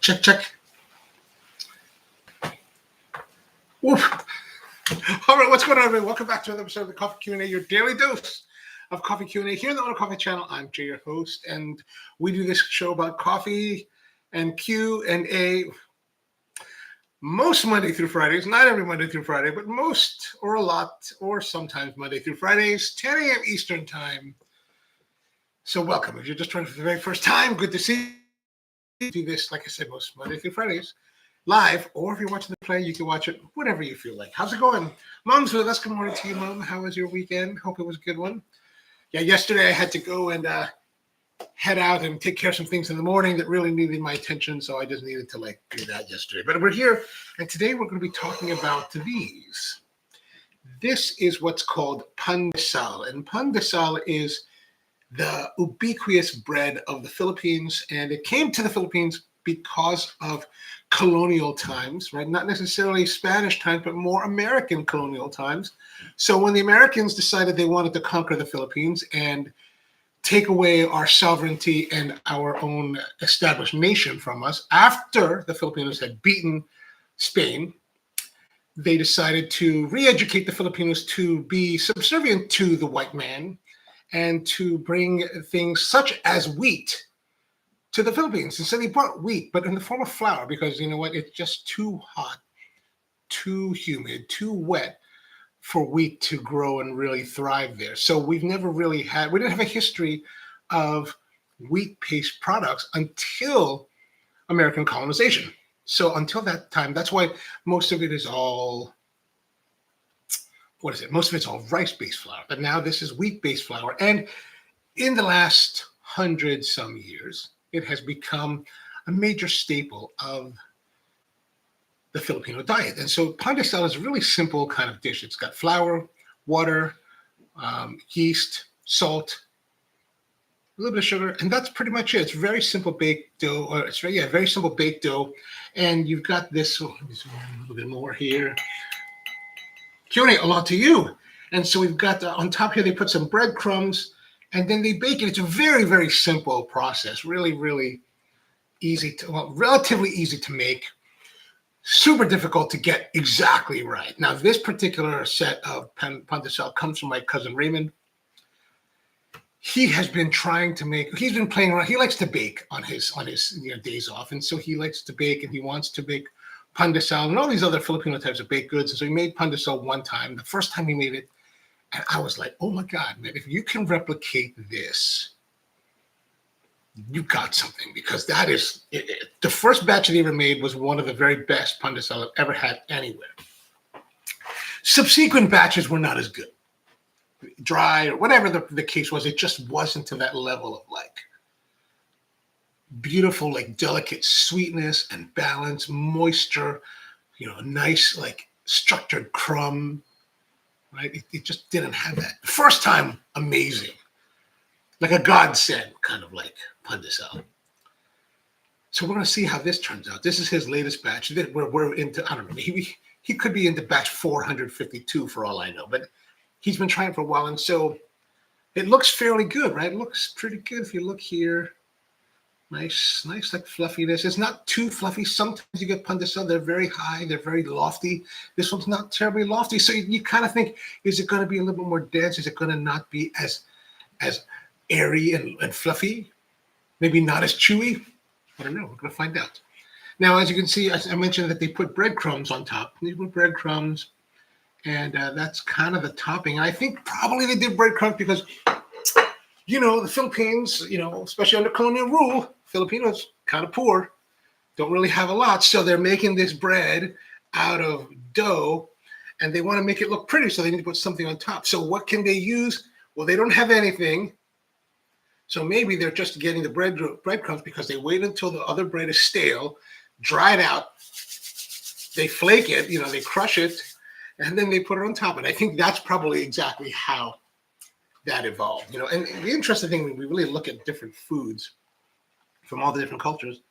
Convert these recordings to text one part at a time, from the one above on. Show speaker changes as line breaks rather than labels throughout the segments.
Check, check. Woof. All right, what's going on, everybody? Welcome back to another episode of the Coffee Q&A, your daily dose of Coffee Q&A here on the Onocoffee channel. I'm Jay, your host, and we do this show about coffee and Q&A most Monday through Fridays. Not every Monday through Friday, but most or a lot or sometimes Monday through Fridays, 10 a.m. Eastern time. So welcome. If you're just joining for the very first time, good to see you. Do this, like I said, most Monday through Fridays. Live, or if you're watching the play, you can watch it whatever you feel like. How's it going? Mom's with us. Good morning to you, Mom. How was your weekend? Hope it was a good one. Yeah, yesterday I had to go and head out and take care of some things in the morning that really needed my attention, so I just needed to do that yesterday. But we're here, and today we're going to be talking about these. This is what's called pandesal, and pandesal is the ubiquitous bread of the Philippines, and it came to the Philippines because of colonial times, right? Not necessarily Spanish times, but more American colonial times. So when the Americans decided they wanted to conquer the Philippines and take away our sovereignty and our own established nation from us, after the Filipinos had beaten Spain, they decided to re-educate the Filipinos to be subservient to the white man and to bring things such as wheat to the Philippines. And so they brought wheat, but in the form of flour, because you know what? It's just too hot, too humid, too wet for wheat to grow and really thrive there. So we've never really had, we didn't have a history of wheat-based products until American colonization. So until that time, that's why most of it is all, most of it's all rice-based flour. But now this is wheat-based flour. And in the last 100-some years, it has become a major staple of the Filipino diet. And so pandesal is a really simple kind of dish. It's got flour, water, yeast, salt, a little bit of sugar, and that's pretty much it. It's very simple baked dough, or it's very simple baked dough. And you've got this, let me zoom in a little bit more here. Q&A, a lot to you. And so we've got on top here, they put some breadcrumbs, and then they bake it. It's a very, very simple process. Really, really easy to, relatively easy to make. Super difficult to get exactly right. Now, this particular set of pandesal comes from my cousin Raymund. He has been trying to make, he's been playing around. He likes to bake on his days off. And so he likes to bake and he wants to bake pandesal and all these other Filipino types of baked goods. And so he made pandesal one time, the first time he made it. And I was like, oh my God, man, if you can replicate this, you got something, because that is, the first batch that he ever made was one of the very best pandesal I've ever had anywhere. Subsequent batches were not as good. Dry or whatever the case was, it just wasn't to that level of beautiful, delicate sweetness and balance, moisture, nice, structured crumb. Right? It just didn't have that. First time, amazing. Like a godsend, kind of like pandesal. So we're going to see how this turns out. This is his latest batch. We're into, I don't know, he could be into batch 452 for all I know, but he's been trying for a while. And so it looks fairly good, right? It looks pretty good. If you look here, nice, fluffiness. It's not too fluffy. Sometimes you get pandesal, they're very high, they're very lofty. This one's not terribly lofty. So you kind of think, is it going to be a little bit more dense? Is it going to not be as airy and fluffy? Maybe not as chewy? I don't know. We're going to find out. Now, as you can see, as I mentioned that they put breadcrumbs on top. They put breadcrumbs, and that's kind of the topping. And I think probably they did breadcrumbs because, the Philippines, especially under colonial rule, Filipinos kind of poor, don't really have a lot. So they're making this bread out of dough, and they want to make it look pretty, so they need to put something on top. So what can they use? Well, they don't have anything. So maybe they're just getting the breadcrumbs because they wait until the other bread is stale, dried out. They flake it, they crush it, and then they put it on top. And I think that's probably exactly how that evolved. And the interesting thing, when we really look at different foods from all the different cultures,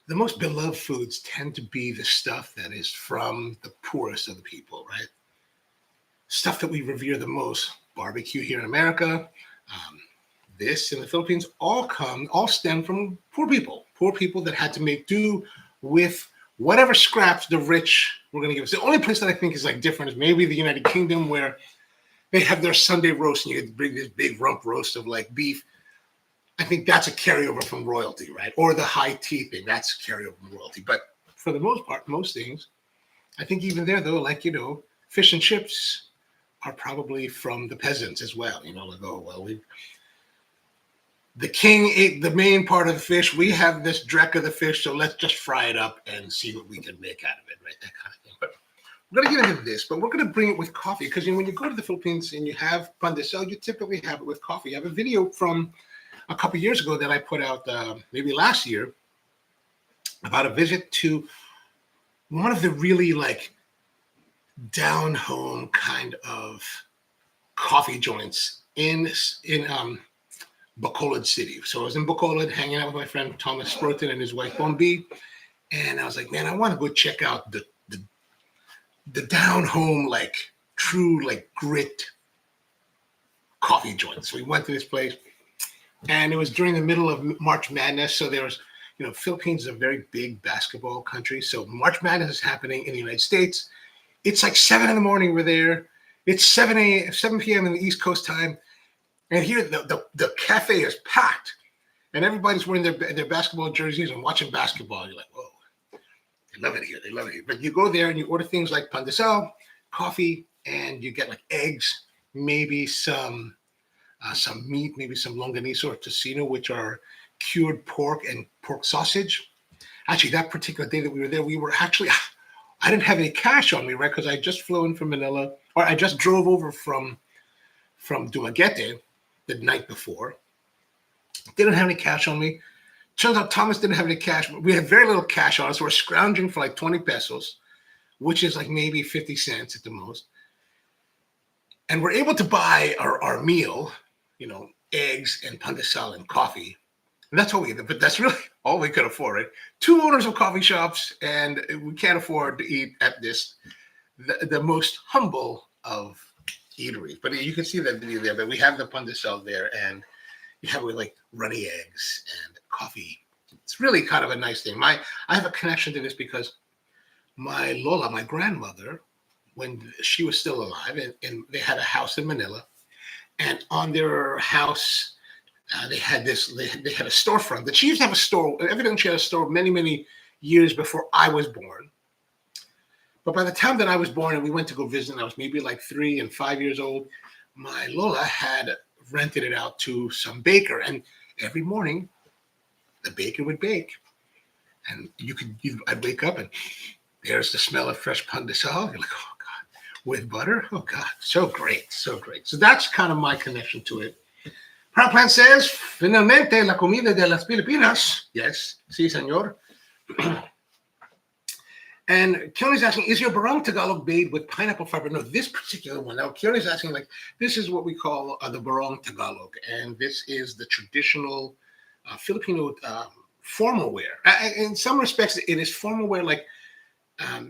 the most beloved foods tend to be the stuff that is from the poorest of the people, right? Stuff that we revere the most. Barbecue here in America, this in the Philippines all stem from poor people that had to make do with whatever scraps the rich were going to give us. The only place that I think is like different is maybe the United Kingdom, where they have their Sunday roast and you get to bring this big rump roast of like beef. I think that's a carryover from royalty, right? Or the high tea thing, that's a carryover from royalty. But for the most part, most things, I think even there though, like, fish and chips are probably from the peasants as well. Like, oh, well, the king ate the main part of the fish. We have this dreck of the fish, so let's just fry it up and see what we can make out of it, right? That kind of thing. But we're going to get into this, but we're going to bring it with coffee because when you go to the Philippines and you have pandesal, you typically have it with coffee. I have a video from a couple of years ago that I put out maybe last year about a visit to one of the really like down home kind of coffee joints in Bacolod City. So I was in Bacolod hanging out with my friend Thomas Sproten and his wife Bombi, and I was like, man, I want to go check out the down home, like true like grit coffee joint. So we went to this place, and it was during the middle of March Madness. So there was, Philippines is a very big basketball country. So March Madness is happening in the United States. It's like 7 a.m. we're there. It's 7 p.m. in the East Coast time. And here the cafe is packed. And everybody's wearing their basketball jerseys and watching basketball. You're like, whoa, they love it here. They love it here. But you go there and you order things like pandesal, coffee, and you get like eggs, maybe some meat, maybe some longaniza or tocino, which are cured pork and pork sausage. Actually, that particular day that we were there, I didn't have any cash on me, right? Because I just flew in from Manila, or I just drove over from Dumaguete the night before. Didn't have any cash on me. Turns out Thomas didn't have any cash. We had very little cash on us. We're scrounging for like 20 pesos, which is like maybe 50 cents at the most. And we're able to buy our meal, eggs and pandesal and coffee. And that's all we did. But that's really all we could afford, right? 2 owners of coffee shops, and we can't afford to eat at the most humble of eateries. But you can see that video there. But we have the pandesal there, and you have with like runny eggs and coffee. It's really kind of a nice thing. I have a connection to this because my Lola, my grandmother, when she was still alive, and they had a house in Manila, and on their house, they had a storefront that she used to have a store. Evidently, she had a store many, many years before I was born. But by the time that I was born and we went to go visit, and I was maybe like 3 and 5 years old, my Lola had rented it out to some baker, and every morning the baker would bake, and I'd wake up and there's the smell of fresh pandesal. You're like, oh God, with butter? Oh God, so great, so great. So that's kind of my connection to it. Proud Plant says, finalmente la comida de las Filipinas. Yes, sí, señor. And Keone's asking, is your barong Tagalog made with pineapple fiber? No, this particular one. Now, Keone's asking, like, this is what we call the barong Tagalog. And this is the traditional Filipino formal wear. In some respects, it is formal wear, like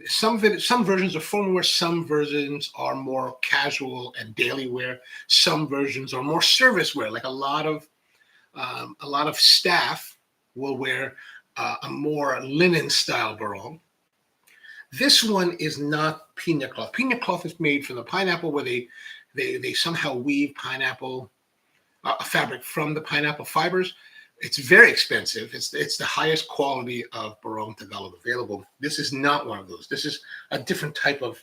some versions are formal wear, some versions are more casual and daily wear. Some versions are more service wear, like a lot of staff will wear a more linen style barong. This one is not pina cloth. Pina cloth is made from the pineapple, where they somehow weave pineapple fabric from the pineapple fibers. It's very expensive. It's the highest quality of barong Tagalog available. This is not one of those. This is a different type of.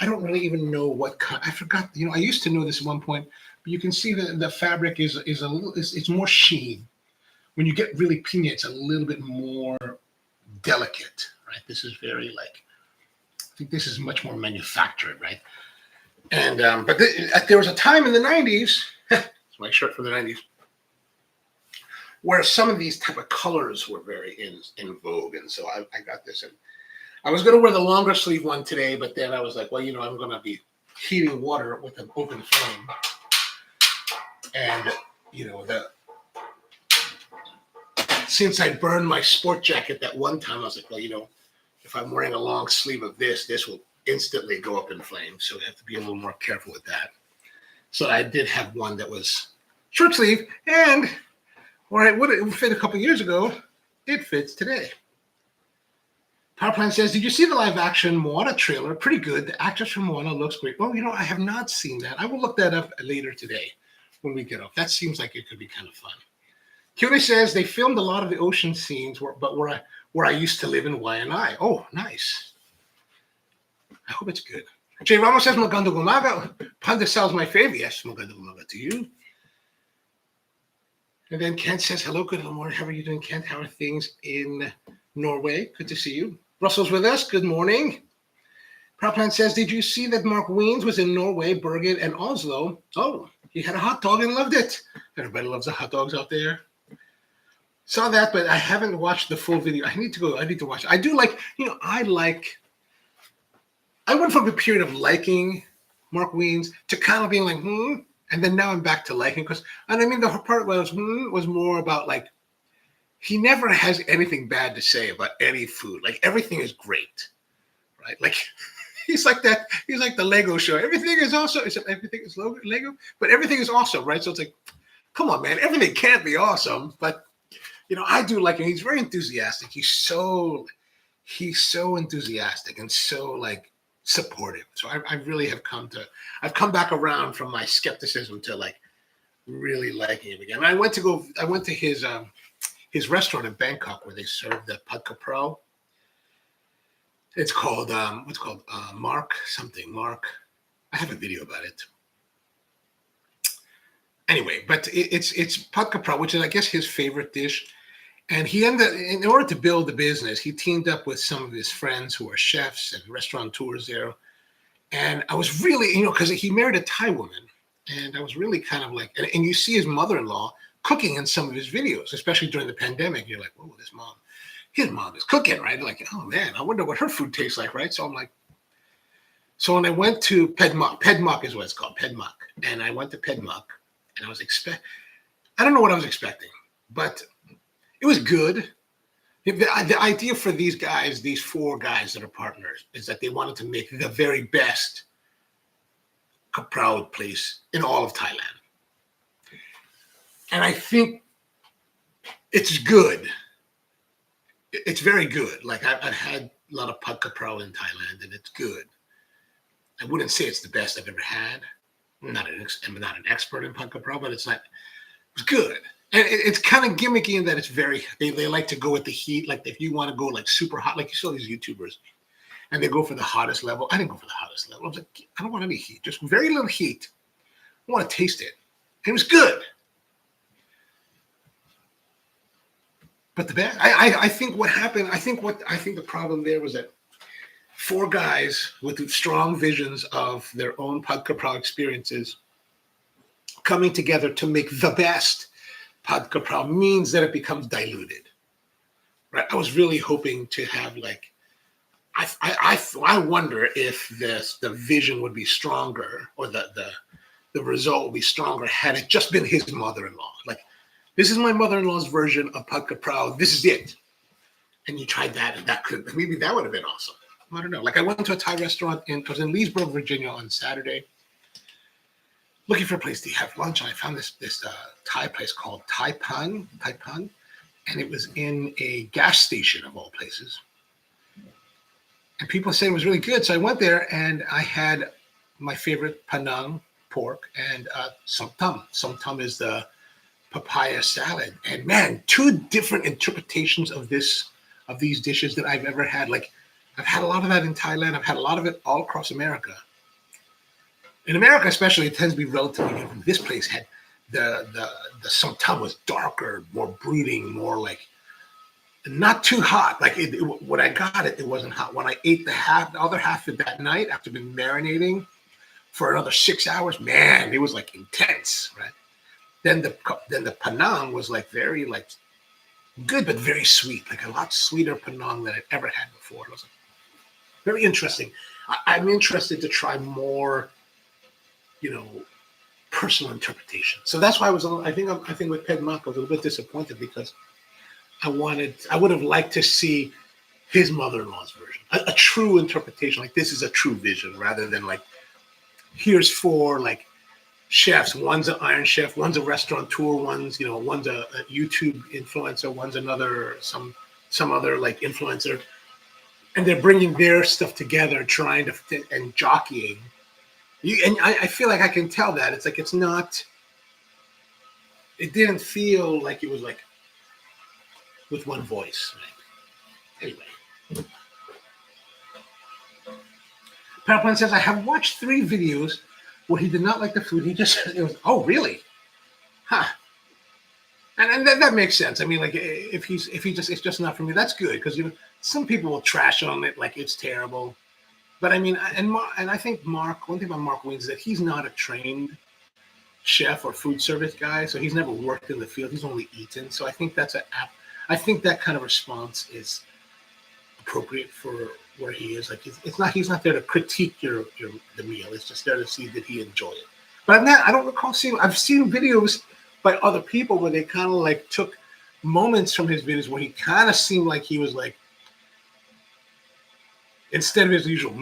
I don't really even know what kind. I forgot. I used to know this at one point, but you can see that the fabric is a little. It's more sheen. When you get really pina, it's a little bit more delicate, right? This is very like. I think this is much more manufactured, right? And but there was a time in the 90s. It's my shirt from the 90s. Where some of these type of colors were very in vogue. And so I got this. And I was going to wear the longer sleeve one today, but then I was like, well, I'm going to be heating water with an open flame. And, since I burned my sport jacket that one time, I was like, well, if I'm wearing a long sleeve of this will instantly go up in flames. So I have to be a little more careful with that. So I did have one that was short sleeve, and where it would fit a couple years ago, it fits today. Power Plant says, did you see the live action Moana trailer? Pretty good. The actress from Moana looks great. Oh, I have not seen that. I will look that up later today when we get off. That seems like it could be kind of fun. Q&A says they filmed a lot of the ocean scenes, where I used to live in Waianae. Oh, nice. I hope it's good. Jay Ramos says, magandang umaga. Pandesal is my favorite. Yes, magandang umaga to you. And then Kent says, hello, good morning. How are you doing, Kent? How are things in Norway? Good to see you. Russell's with us. Good morning. Proplan says, did you see that Mark Wiens was in Norway, Bergen, and Oslo? Oh, he had a hot dog and loved it. Everybody loves the hot dogs out there. Saw that, but I haven't watched the full video. I need to watch it. I do like, I went from a period of liking Mark Wiens to kind of being like, and then now I'm back to liking, because, and I mean, the part was more about like, he never has anything bad to say about any food. Like, everything is great, right? Like, he's like that. He's like the Lego show. Everything is awesome. Everything is Lego, but everything is awesome, right? So it's like, come on, man. Everything can't be awesome, but I do like him. He's very enthusiastic. He's so enthusiastic and so like supportive. So I really have I've come back around from my skepticism to like really liking him again. I went to his restaurant in Bangkok where they serve the pad kra pro. It's called Mark something. Mark. I have a video about it. Anyway, but it's pad kra pro, which is I guess his favorite dish. And he in order to build the business, he teamed up with some of his friends who are chefs and restaurateurs there. And I was really, because he married a Thai woman. And I was really kind of like, and you see his mother-in-law cooking in some of his videos, especially during the pandemic. You're like, whoa, his mom is cooking, right? Like, oh man, I wonder what her food tastes like, right? So I'm like, so when I went to Pedmak is what it's called, Pedmak. And I went to Pedmak and I don't know what I was expecting, but it was good. The idea for these guys, these four guys that are partners, is that they wanted to make the very best proud place in all of Thailand. And I think it's good. It's very good. Like I've had a lot of pad kra pro in Thailand, and it's good. I wouldn't say it's the best I've ever had. I'm not an expert in pad kra pro, but it's good. And it's kind of gimmicky in that it's they like to go with the heat. Like if you want to go like super hot, like you saw these YouTubers, and they go for the hottest level. I didn't go for the hottest level. I was like, I don't want any heat, just very little heat. I want to taste it. And it was good. But the best, I think what happened, I think the problem there was that four guys with strong visions of their own pad kra pro experiences coming together to make the best pad kra pro means that it becomes diluted, right? I was really hoping to have like, I wonder if the vision would be stronger, or the result would be stronger had it just been his mother-in-law. Like, this is my mother-in-law's version of pad kra pro. This is it. And you tried that, and maybe that would have been awesome. I don't know. Like I went to a Thai restaurant I was in Leesburg, Virginia on Saturday, looking for a place to have lunch. And I found this Thai place called Thai Pang, and it was in a gas station of all places. And people said it was really good. So I went there and I had my favorite Penang pork and som tam. Som tam is the papaya salad. And man, two different interpretations of these dishes that I've ever had. Like I've had a lot of that in Thailand. I've had a lot of it all across America. In America, especially, it tends to be relatively different. This place had the som tam was darker, more brooding, more like not too hot. Like when I got it, it wasn't hot. When I ate the other half of that night after been marinating for another 6 hours, man, it was like intense, right? Then the Penang was like very like good, but very sweet, like a lot sweeter Penang than I'd ever had before. It was like, very interesting. I'm interested to try more, personal interpretation. So that's why I think with Pedmak I was a little bit disappointed because I would have liked to see his mother-in-law's version, a true interpretation. Like this is a true vision rather than like, here's four like chefs. One's an Iron Chef, one's a restaurateur, one's a YouTube influencer, one's another some other like influencer, and they're bringing their stuff together, trying to fit and jockeying. I feel like I can tell that it's like it's not. It didn't feel like it was like with one voice. Right? Anyway, Parapan says I have watched 3 videos where he did not like the food. It was, oh really? Huh. And that makes sense. I mean, like if it's just not for me, that's good, because some people will trash on it like it's terrible. But I mean, and I think one thing about Mark Wayne is that he's not a trained chef or food service guy, so he's never worked in the field. He's only eaten. So I think I think that kind of response is appropriate for where he is. Like he's not there to critique the meal. It's just there to see that he enjoy it. But I don't recall seeing. I've seen videos by other people where they kind of like took moments from his videos where he kind of seemed like he was like, instead of his usual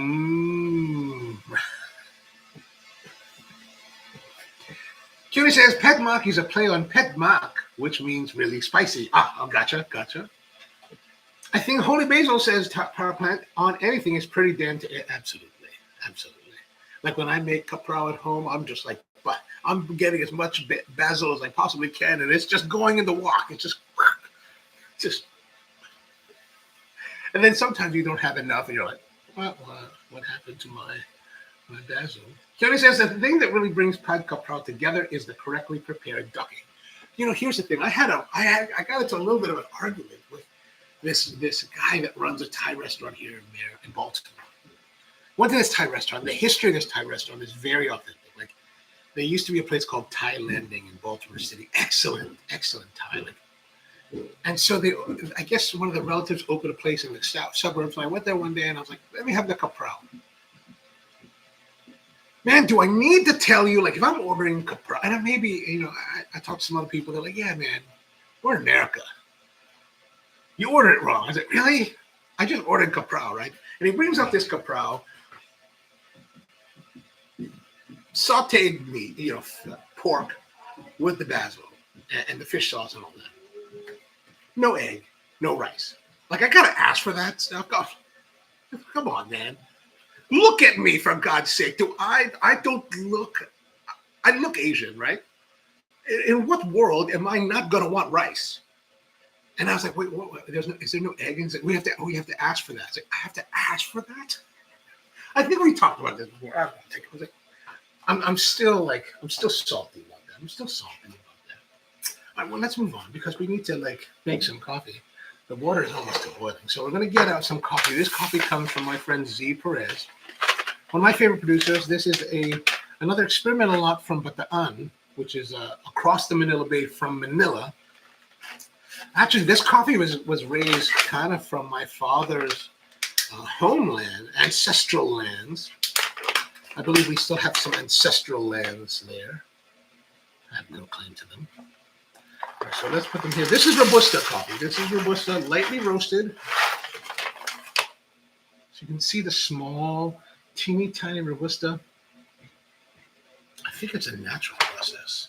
Cutie says Pet Mock is a play on Pet Mock, which means really spicy. Gotcha. I think Holy Basil says power plant on anything is pretty damn absolutely. Like when I make caprao at home, I'm just like, I'm getting as much basil as I possibly can, and it's just going in the wok. It's just, and then sometimes you don't have enough, and you're like, what happened to my basil? Kelly says the thing that really brings pad caprao together is the correctly prepared ducking. Here's the thing. I got into a little bit of an argument with this guy that runs a Thai restaurant here in Baltimore. Went to this Thai restaurant. The history of this Thai restaurant is very authentic. Like, there used to be a place called Thai Landing in Baltimore City. Excellent Thai. And so I guess one of the relatives opened a place in the suburbs. So I went there one day and I was like, let me have the caprao. Man, do I need to tell you, like, if I'm ordering caprao, and maybe, I talked to some other people, they're like, yeah, man, we're in America. You ordered it wrong. I said, really? I just ordered caprao, right? And he brings up this caprao, sauteed meat, pork with the basil and the fish sauce and all that. No egg, no rice. Like, I gotta ask for that stuff. Gosh, come on, man. Look at me, for God's sake. I look Asian, right? In what world am I not gonna want rice? And I was like, wait, what? Is there no egg? And we have to ask for that. I was like, I have to ask for that? I think we talked about this before. I was like, I'm still salty about that. All right, well, let's move on, because we need to make some coffee. The water is almost boiling, so we're gonna get out some coffee. This coffee comes from my friend Z Perez, one of my favorite producers. This is another experimental lot from Bataan, which is across the Manila Bay from Manila. Actually, this coffee was raised kind of from my father's homeland, ancestral lands. I believe we still have some ancestral lands there. I have no claim to them. All right, so let's put them here. This is Robusta coffee. This is Robusta, lightly roasted. So you can see the small, teeny tiny Robusta. I think it's a natural process.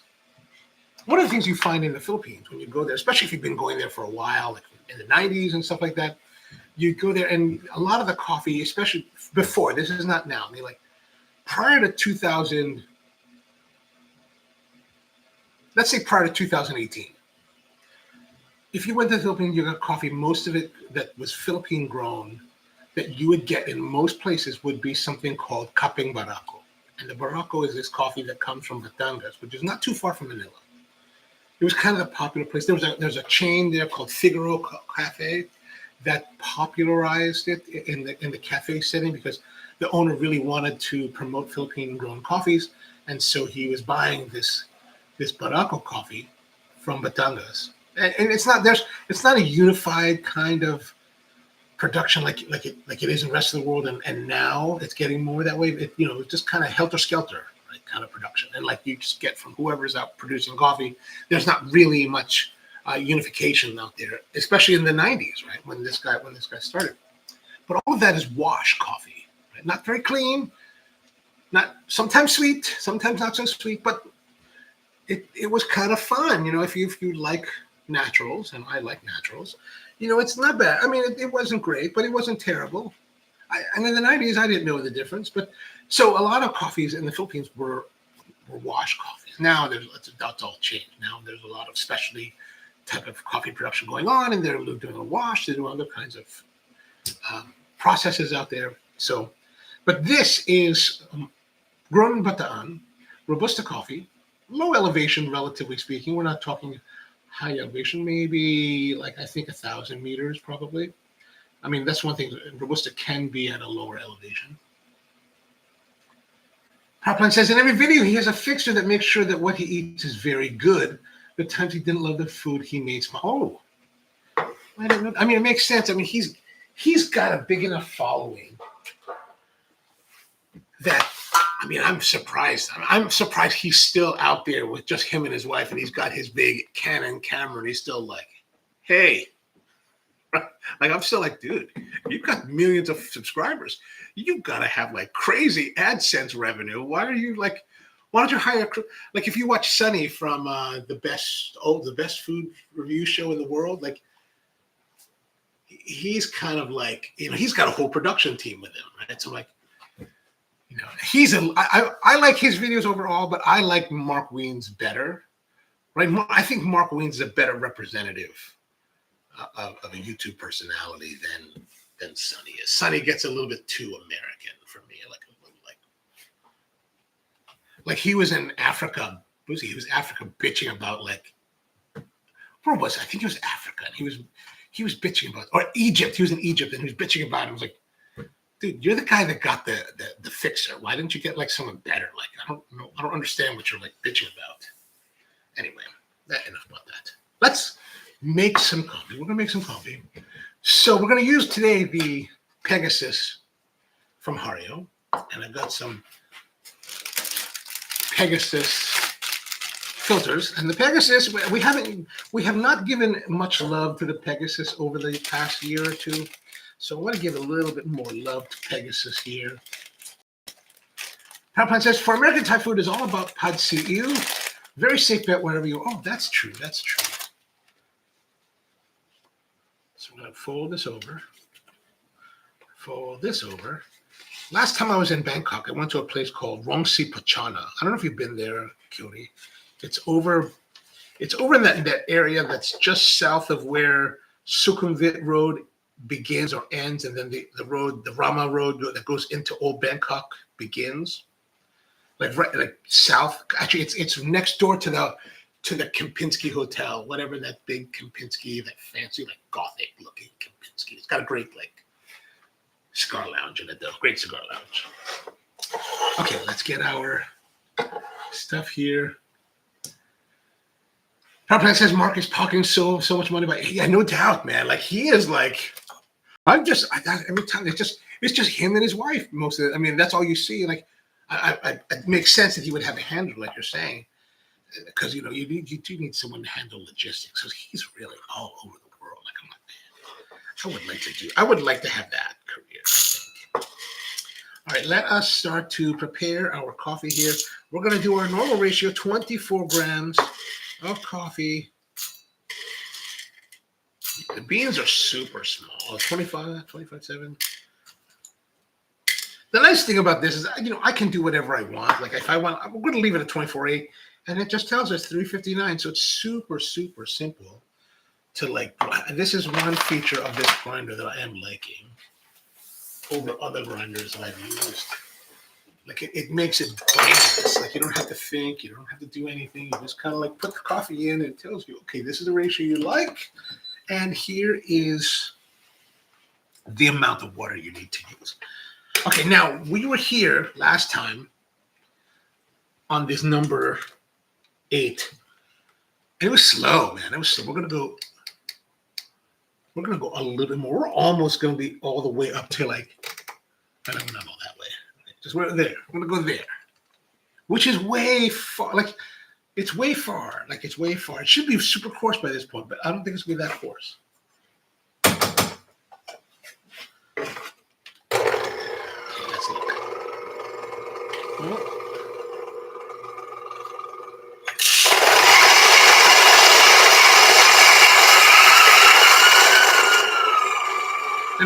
One of the things you find in the Philippines when you go there, especially if you've been going there for a while, like in the 90s and stuff like that, you go there and a lot of the coffee, especially before, this is not now, prior to 2000, let's say prior to 2018, if you went to the Philippines, you got coffee, most of it that was Philippine grown, that you would get in most places would be something called Kapeng Barako. And the Barako is this coffee that comes from Batangas, which is not too far from Manila. It was kind of the popular place. There's a chain there called Figaro Cafe that popularized it in the cafe setting, because the owner really wanted to promote Philippine-grown coffees, and so he was buying this Barako coffee from Batangas. And it's not a unified kind of production like it is in the rest of the world, and now it's getting more that way. It's just kind of helter-skelter, right, kind of production, and you just get from whoever's out producing coffee. There's not really much unification out there, especially in the 90s, right, when this guy started. But all of that is wash coffee, right? Not very clean, not sometimes sweet, sometimes not so sweet, but it was kind of fun, if you like naturals, and I like naturals, it's not bad. I mean, it wasn't great, but it wasn't terrible. And in the 90s, I didn't know the difference. But so a lot of coffees in the Philippines were wash coffees. Now that's all changed. Now there's a lot of specialty type of coffee production going on, and they're doing a wash. They're doing other kinds of processes out there. So, but this is grown in Bataan, Robusta coffee, low elevation, relatively speaking. We're not talking high elevation, maybe like I think 1,000 meters probably. I mean, that's one thing. Robusta can be at a lower elevation. Hopline says in every video he has a fixture that makes sure that what he eats is very good. The times he didn't love the food he made small. Oh, I don't know. I mean, it makes sense. I mean, he's got a big enough following that, I mean, I'm surprised. I'm surprised he's still out there with just him and his wife, and he's got his big Canon camera, and he's still like, hey. Like, I'm still like, dude, you've got millions of subscribers. You've got to have like crazy AdSense revenue. Why don't you hire like if you watch Sunny from the best food review show in the world, like he's kind of like, he's got a whole production team with him, right? So like, I like his videos overall, but I like Mark Wiens better, right? I think Mark Wiens is a better representative of a YouTube personality than Sunny is. Sunny gets a little bit too American for me, like he was in Africa. He was Africa bitching about like, where was it? I think it was Africa. And he was bitching about, or Egypt. He was in Egypt and he was bitching about it. I was like, dude, you're the guy that got the fixer. Why didn't you get like someone better? Like, I don't know. I don't understand what you're like bitching about. Anyway, enough about that. Let's make some coffee. We're gonna make some coffee. So we're gonna use today the Pegasus from Hario, and I've got some Pegasus filters. And the Pegasus, we have not given much love to the Pegasus over the past year or two. So I want to give a little bit more love to Pegasus here. Palpine says, for American Thai food is all about pad see ew. Very safe bet wherever you are. Oh, that's true. That's true. So I'm going to fold this over. Fold this over. Last time I was in Bangkok, I went to a place called Rongsi Pachana. I don't know if you've been there, Kyori. It's over in that area that's just south of where Sukhumvit Road begins or ends, and then the Rama Road that goes into Old Bangkok begins. Like south. Actually, it's next door to the Kempinski Hotel, whatever that big Kempinski, that fancy like gothic looking Kempinski. It's got a great like cigar lounge in it though. Great cigar lounge. Okay, let's get our stuff here. Powerplant says Mark is talking so much money about. Yeah, no doubt, man. Like he is like. Every time it's just him and his wife. Most of it. I mean, that's all you see. Like, it makes sense that he would have a handler, like you're saying, because you do need someone to handle logistics. So he's really all over the world. Like I'm like, man, I would like to have that career. I think. All right, let us start to prepare our coffee here. We're going to do our normal ratio: 24 grams of coffee. The beans are super small, 25.7. The nice thing about this is, I can do whatever I want. Like if I want, we're going to leave it at 24.8, and it just tells us 359. So it's super, super simple to like. This is one feature of this grinder that I am liking over other grinders that I've used. Like it makes it brainless. Like you don't have to think, you don't have to do anything. You just kind of like put the coffee in, and it tells you, okay, this is the ratio you like. And here is the amount of water you need to use. Okay, now we were here last time on this number 8. And it was slow, man. It was slow. We're gonna go a little bit more. We're almost gonna be all the way up to like, I don't know, not all that way. Just we're there. We're gonna go there. Which is way far. Like it's way far. Like it's way far. It should be super coarse by this point, but I don't think it's gonna be that coarse. Okay, let's look.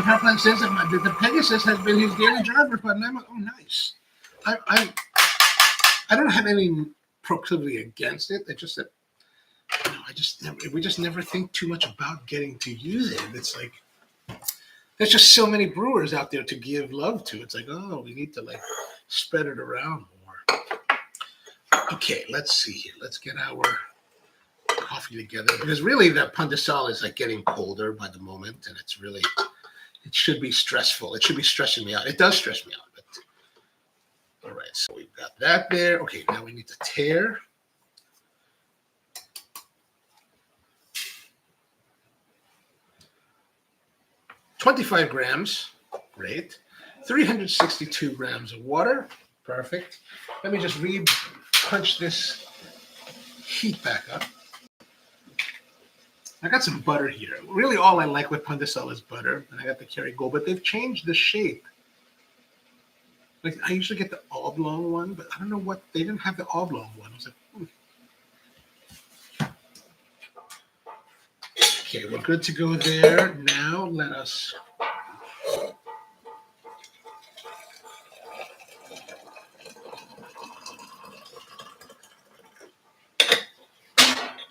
Paraplan says that the Pegasus has been his daily driver for 9 months. Oh, nice. I don't have any proclivity against it. It's just that we just never think too much about getting to use it. It's like there's just so many brewers out there to give love to. It's like, oh, we need to like spread it around more. Okay, let's see here. Let's get our coffee together because really that pandesal is like getting colder by the moment, and it should be stressful. It should be stressing me out. It does stress me out, but all right. So we've got that there. Okay, now we need to tear. $25 grams, great. 362 grams of water, perfect. Let me just punch this heat back up. I got some butter here. Really all I like with pandesal is butter, and I got the Kerrygold, but they've changed the shape. Like I usually get the oblong one, but I don't know what, they didn't have the oblong one. I was like, Okay, we're good to go there. Now let us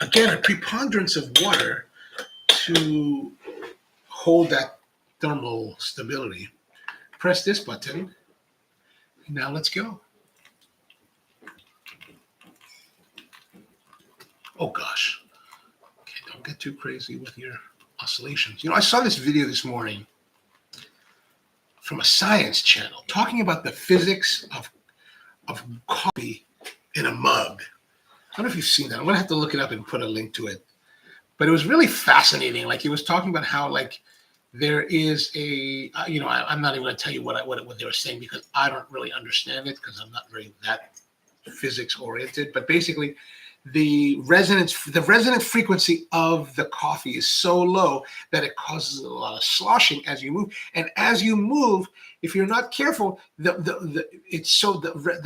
again, a preponderance of water to hold that thermal stability. Press this button. Now let's go. Oh gosh. Okay, don't get too crazy with your oscillations. You know, I saw this video this morning from a science channel talking about the physics of coffee in a mug. I don't know if you've seen that. I'm gonna have to look it up and put a link to it. But it was really fascinating. Like he was talking about how like there is a, I'm not even going to tell you what they were saying because I don't really understand it because I'm not very that physics oriented. But basically, the resonant frequency of the coffee is so low that it causes a lot of sloshing as you move. And as you move, if you're not careful, the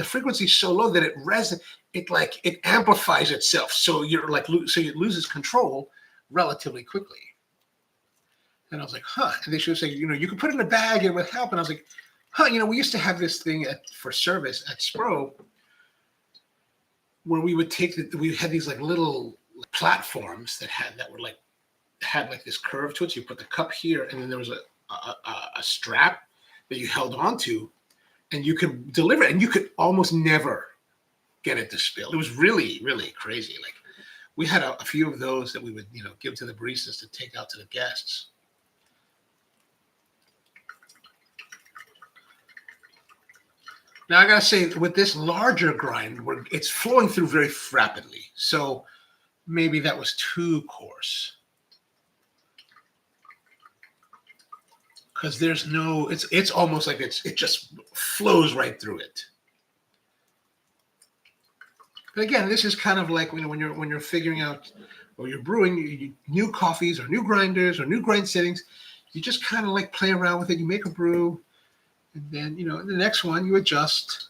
frequency is so low that it amplifies itself. So it loses control relatively quickly. And I was like, huh. And they should say, you could put it in a bag, it would help. And I was like, huh, we used to have this thing for service at Spro where we would we had these like little platforms that had like this curve to it. So you put the cup here, and then there was a strap that you held onto, and you could deliver it, and you could almost never get it to spill. It was really, really crazy. Like we had a few of those that we would, give to the baristas to take out to the guests. Now I gotta say, with this larger grind, it's flowing through very rapidly. So maybe that was too coarse. Because there's no, it's almost like it just flows right through it. But again, this is kind of like when you're figuring out or you're brewing new coffees or new grinders or new grind settings, you just kind of like play around with it. You make a brew. And then, the next one you adjust.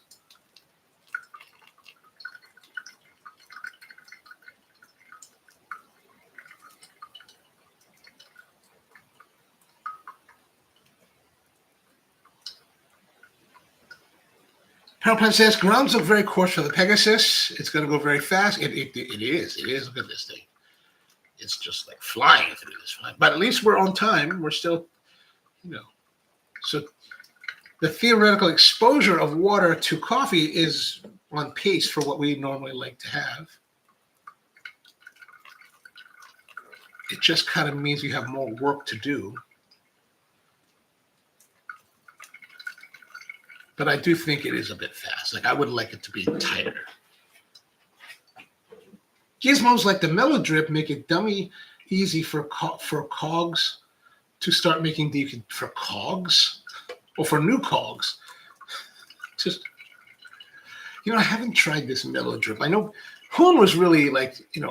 Paraplan says, grounds look very coarse for the Pegasus. It's going to go very fast. It is. Look at this thing. It's just like flying through this. But at least we're on time. We're still, So the theoretical exposure of water to coffee is on pace for what we normally like to have. It just kind of means you have more work to do. But I do think it is a bit fast. Like I would like it to be tighter. Gizmos like the Mellow Drip make it dummy easy for cogs to start making for cogs or for new cogs. Just I haven't tried this Mellow Drip. I know Hoon was really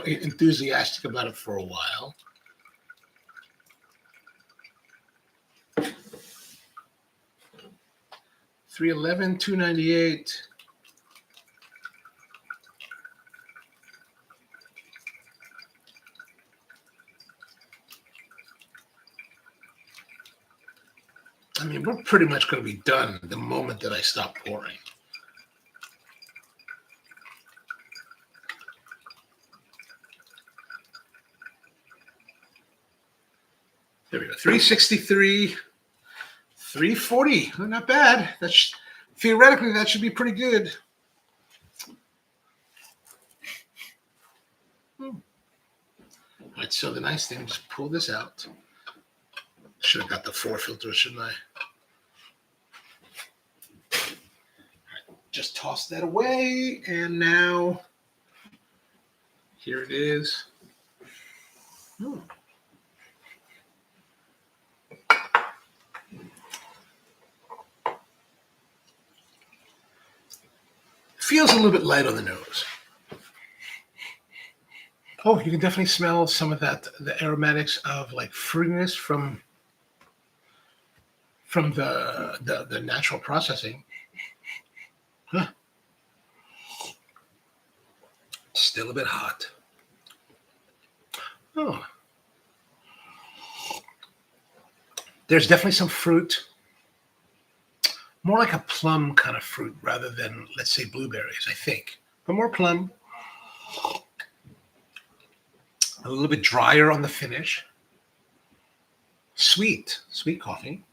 enthusiastic about it for a while. $311, $298. we're pretty much going to be done the moment that I stop pouring. There we go. 363, 340. Oh, not bad. That's theoretically that should be pretty good. All right, so the nice thing, just pull this out. Should have got the 4 filters, shouldn't I? All right, just toss that away, and now here it is. Feels a little bit light on the nose. Oh, you can definitely smell some of that, the aromatics of like fruitiness from the natural processing. Huh. Still a bit hot. Oh. There's definitely some fruit. More like a plum kind of fruit rather than, let's say, blueberries, I think. But more plum. A little bit drier on the finish. Sweet coffee.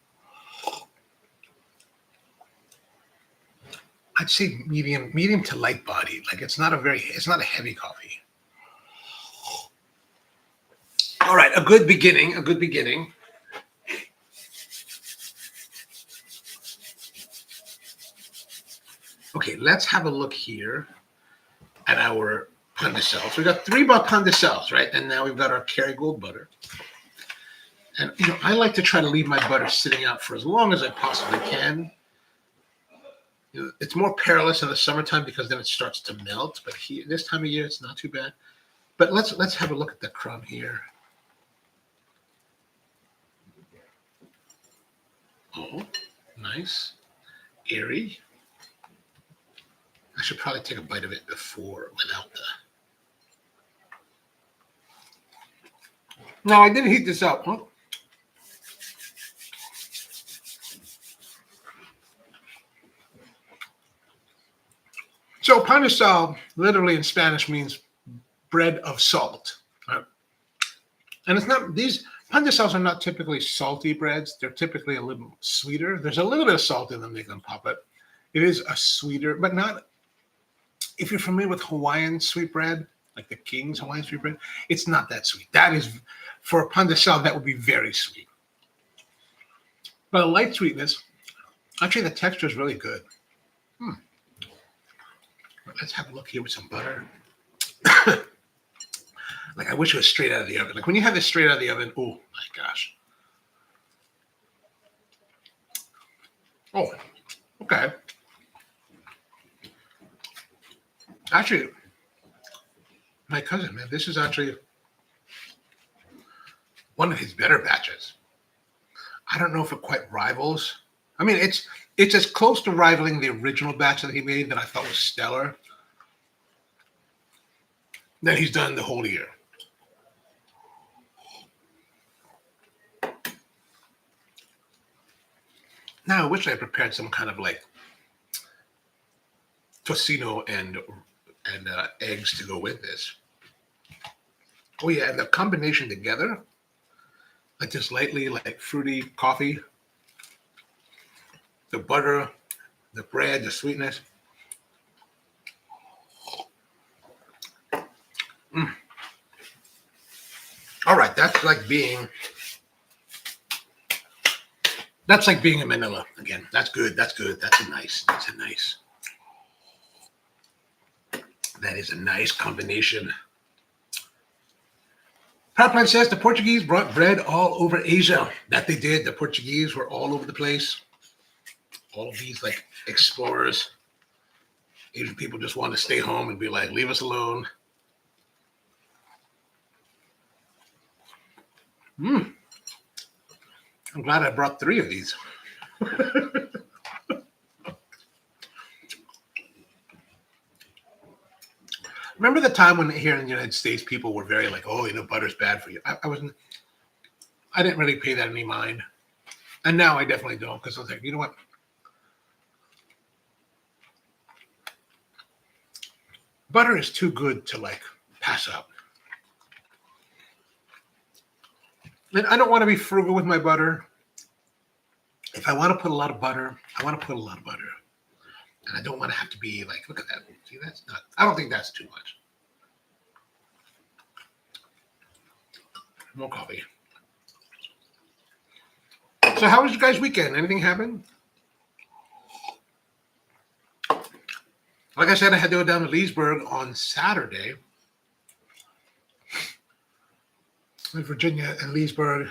I'd say medium to light bodied. Like it's not a heavy coffee. All right, a good beginning. Okay, let's have a look here at our pandesal. So we got 3 pandesals, right? And now we've got our Kerrygold butter. And I like to try to leave my butter sitting out for as long as I possibly can. It's more perilous in the summertime because then it starts to melt. But here, this time of year, it's not too bad. But let's have a look at the crumb here. Oh, nice, airy. I should probably take a bite of it before, without the. No, I didn't heat this up. Huh? So pandesal, literally in Spanish, means bread of salt. Right? And it's not, these pandesals are not typically salty breads. They're typically a little sweeter. There's a little bit of salt in them, they can pop it. It is a sweeter, but not, if you're familiar with Hawaiian sweet bread, like the King's Hawaiian sweet bread, it's not that sweet. That is, for a pandesal, that would be very sweet. But a light sweetness, actually the texture is really good. Let's have a look here with some butter. Like I wish it was straight out of the oven. Like when you have this straight out of the oven, oh my gosh. Oh, okay. Actually, my cousin, man, this is actually one of his better batches. I don't know if it quite rivals. I mean, it's as close to rivaling the original batch that he made that I thought was stellar that he's done the whole year. Now, I wish I had prepared some kind of like tocino and eggs to go with this. Oh yeah, and the combination together, like just lightly like fruity coffee, the butter, the bread, the sweetness. All right, that's like being in Manila again. That's good. That's a nice. That is a nice combination. Powerplant says the Portuguese brought bread all over Asia. That they did. The Portuguese were all over the place. All of these like explorers. Asian people just want to stay home and be like, leave us alone. I'm glad I brought 3 of these. Remember the time when here in the United States, people were very like, oh, butter's bad for you. I didn't really pay that any mind And now I definitely don't, because I was like, you know what? Butter is too good to like pass up. And I don't want to be frugal with my butter. If I want to put a lot of butter, I want to put a lot of butter. And I don't want to have to be like, look at that. See, that's not, I don't think that's too much. More coffee. So how was your guys' weekend? Anything happen? Like I said, I had to go down to Leesburg on Saturday. In Virginia and Leesburg.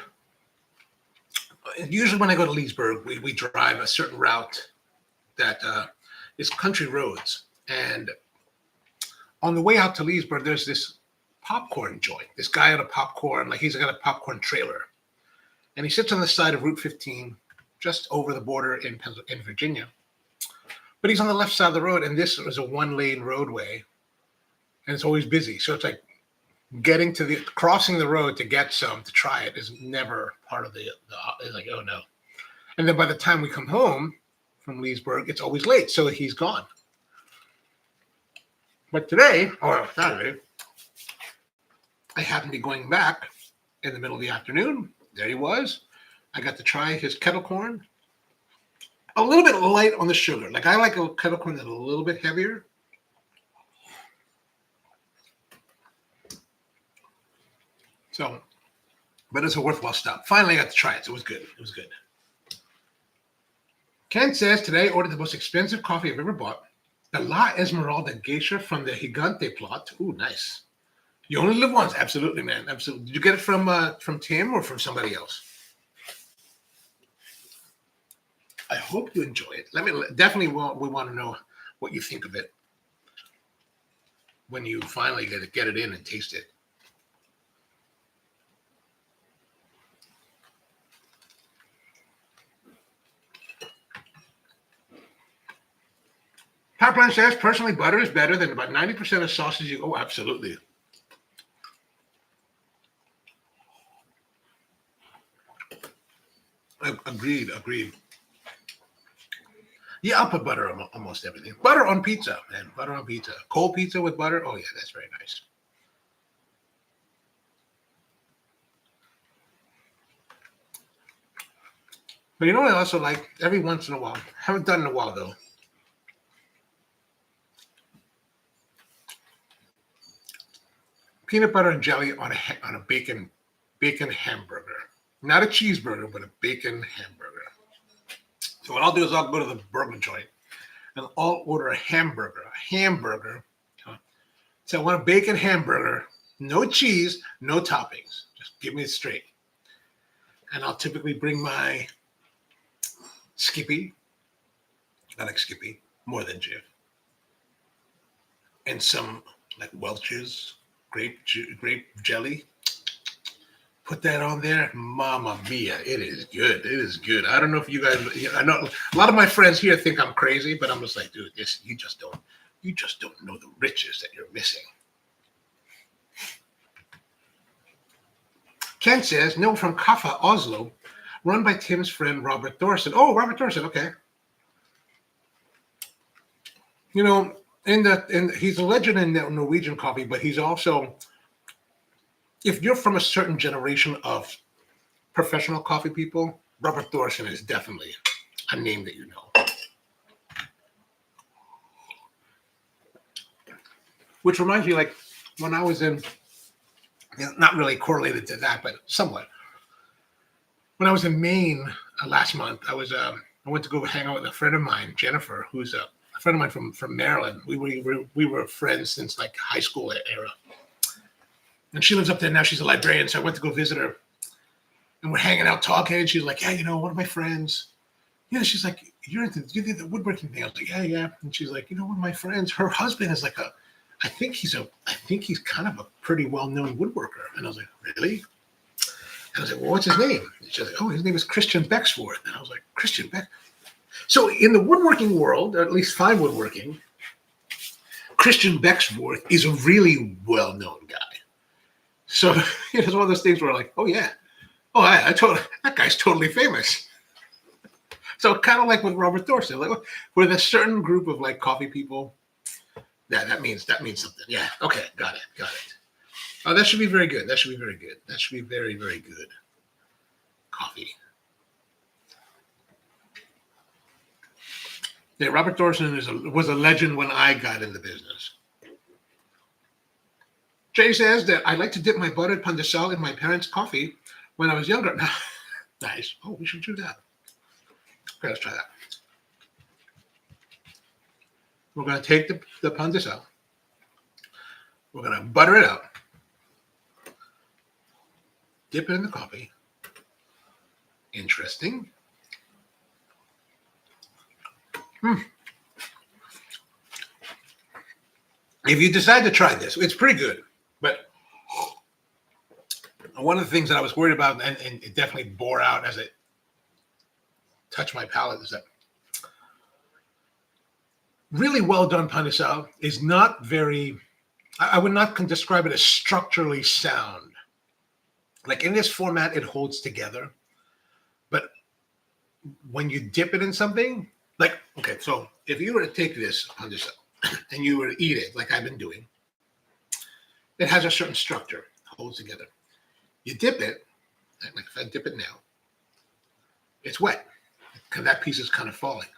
Usually when I go to Leesburg, we drive a certain route that is country roads. And on the way out to Leesburg, there's this popcorn joint. This guy on a popcorn, like he's got a popcorn trailer. And he sits on the side of Route 15, just over the border in Virginia. But he's on the left side of the road, and this is a one-lane roadway, and it's always busy. So it's like crossing the road to get some, to try it, is never part of the it's like, oh no. And then by the time we come home from Leesburg, it's always late, so he's gone. But today, or Saturday, I happened to be going back in the middle of the afternoon. There he was. I got to try his kettle corn. A little bit light on the sugar. Like I like a kettle corn that's a little bit heavier. So, but it's a worthwhile stop. Finally, I got to try it. So it was good. It was good. Ken says, today I ordered the most expensive coffee I've ever bought. The La Esmeralda Geisha from the Gigante plot. Ooh, nice. You only live once. Absolutely, man. Absolutely. Did you get it from Tim or from somebody else? I hope you enjoy it. We want to know what you think of it when you finally get it in and taste it. Pipeline says, personally, butter is better than about 90% of sausages. Oh, absolutely. Agreed. Yeah, I'll put butter on almost everything. Butter on pizza, man. Butter on pizza. Cold pizza with butter. Oh, yeah, that's very nice. But you know what I also like? Every once in a while. Haven't done it in a while, though. Peanut butter and jelly on a bacon hamburger. Not a cheeseburger, but a bacon hamburger. So what I'll do is I'll go to the burger joint and I'll order a hamburger. So I want a bacon hamburger, no cheese, no toppings. Just give me it straight. And I'll typically bring my Skippy. I like Skippy more than Jif. And some like Welch's grape jelly. Put that on there, Mamma Mia! It is good. It is good. I don't know if you guys. I know a lot of my friends here think I'm crazy, but I'm just like, dude, you just don't know the riches that you're missing. Ken says, no, from Kaffa, Oslo, run by Tim's friend Robert Thorson. Oh, Robert Thorson. Okay. You know, he's a legend in Norwegian coffee, but he's also. If you're from a certain generation of professional coffee people, Robert Thorson is definitely a name that you know. Which reminds me, like, when I was not really correlated to that, but somewhat. When I was in Maine last month, I went to go hang out with a friend of mine, Jennifer, who's a friend of mine from Maryland. We were friends since like high school era. And she lives up there now. She's a librarian, so I went to go visit her. And we're hanging out talking, and she's like, yeah, one of my friends. Yeah, she's like, you did the woodworking thing. I was like, yeah. And she's like, one of my friends, her husband is like I think he's kind of a pretty well-known woodworker. And I was like, really? And I was like, well, what's his name? And she's like, oh, his name is Christian Bexforth. And I was like, Christian Beck. So in the woodworking world, or at least fine woodworking, Christian Bexforth is a really well-known guy. So it's one of those things where like, oh yeah, that guy's totally famous. So kind of like with Robert Thorson, like with a certain group of like coffee people. Yeah, that means something. Yeah. Okay. Got it. Oh, that should be very good. That should be very good. That should be very, very good. Coffee. Yeah, Robert Thorson was a legend when I got in the business. Jay says that I like to dip my buttered pandesal in my parents' coffee when I was younger. Nice. Oh, we should do that. Okay, let's try that. We're going to take the pandesal. We're going to butter it up. Dip it in the coffee. Interesting. If you decide to try this, it's pretty good. But one of the things that I was worried about, and it definitely bore out as it touched my palate, is that really well done pandesal is not very, I would not describe it as structurally sound. Like in this format, it holds together. But when you dip it in something, like, okay, so if you were to take this pandesal and you were to eat it, like I've been doing, it has a certain structure, holds together. You dip it, like if I dip it now, it's wet because that piece is kind of falling.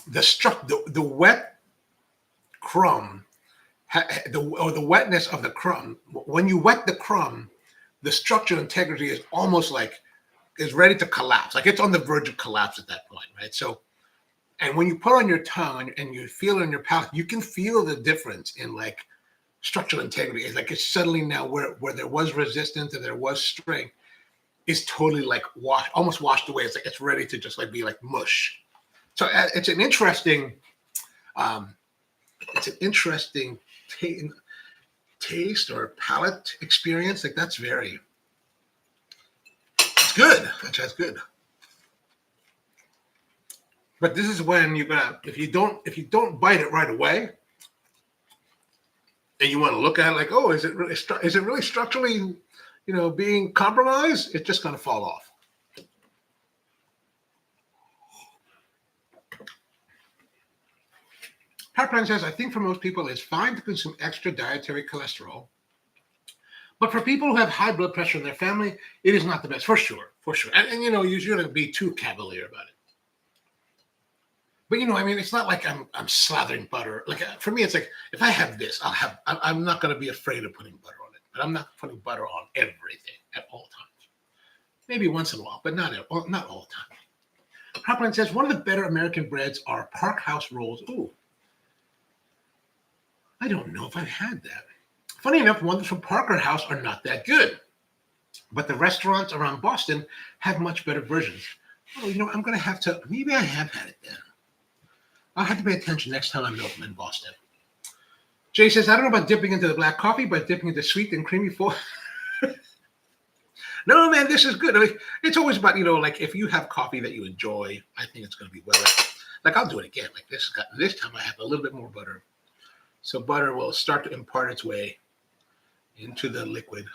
The wet crumb, the wetness of the crumb. When you wet the crumb, the structural integrity is almost like is ready to collapse. Like it's on the verge of collapse at that point, right? So, and when you put it on your tongue and you feel it in your palate, you can feel the difference in like structural integrity. It's like it's suddenly now where there was resistance and there was strength, is totally like almost washed away. It's like it's ready to just like be like mush. So it's an interesting, taste or palate experience. Like that's very, it's good. That's good. But this is when you're gonna, if you don't bite it right away, and you want to look at it like, oh, is it really structurally, being compromised? It's just gonna fall off. Pipeline says, I think for most people it's fine to consume extra dietary cholesterol, but for people who have high blood pressure in their family, it is not the best, for sure. And you shouldn't be too cavalier about it. But it's not like I'm slathering butter. Like for me, it's like if I have this, I'm not going to be afraid of putting butter on it. But I'm not putting butter on everything at all times. Maybe once in a while, but not all the time. Pipeline says one of the better American breads are Park House rolls. Ooh. I don't know if I've had that. Funny enough, ones from Parker House are not that good. But the restaurants around Boston have much better versions. Oh, I'm going to have to, maybe I have had it then. I'll have to pay attention next time I'm in Boston. Jay says, I don't know about dipping into the black coffee, but dipping into sweet and creamy No, man, this is good. It's always about, like if you have coffee that you enjoy, I think it's going to be well. Like I'll do it again. Like this time I have a little bit more butter. So butter will start to impart its way into the liquid.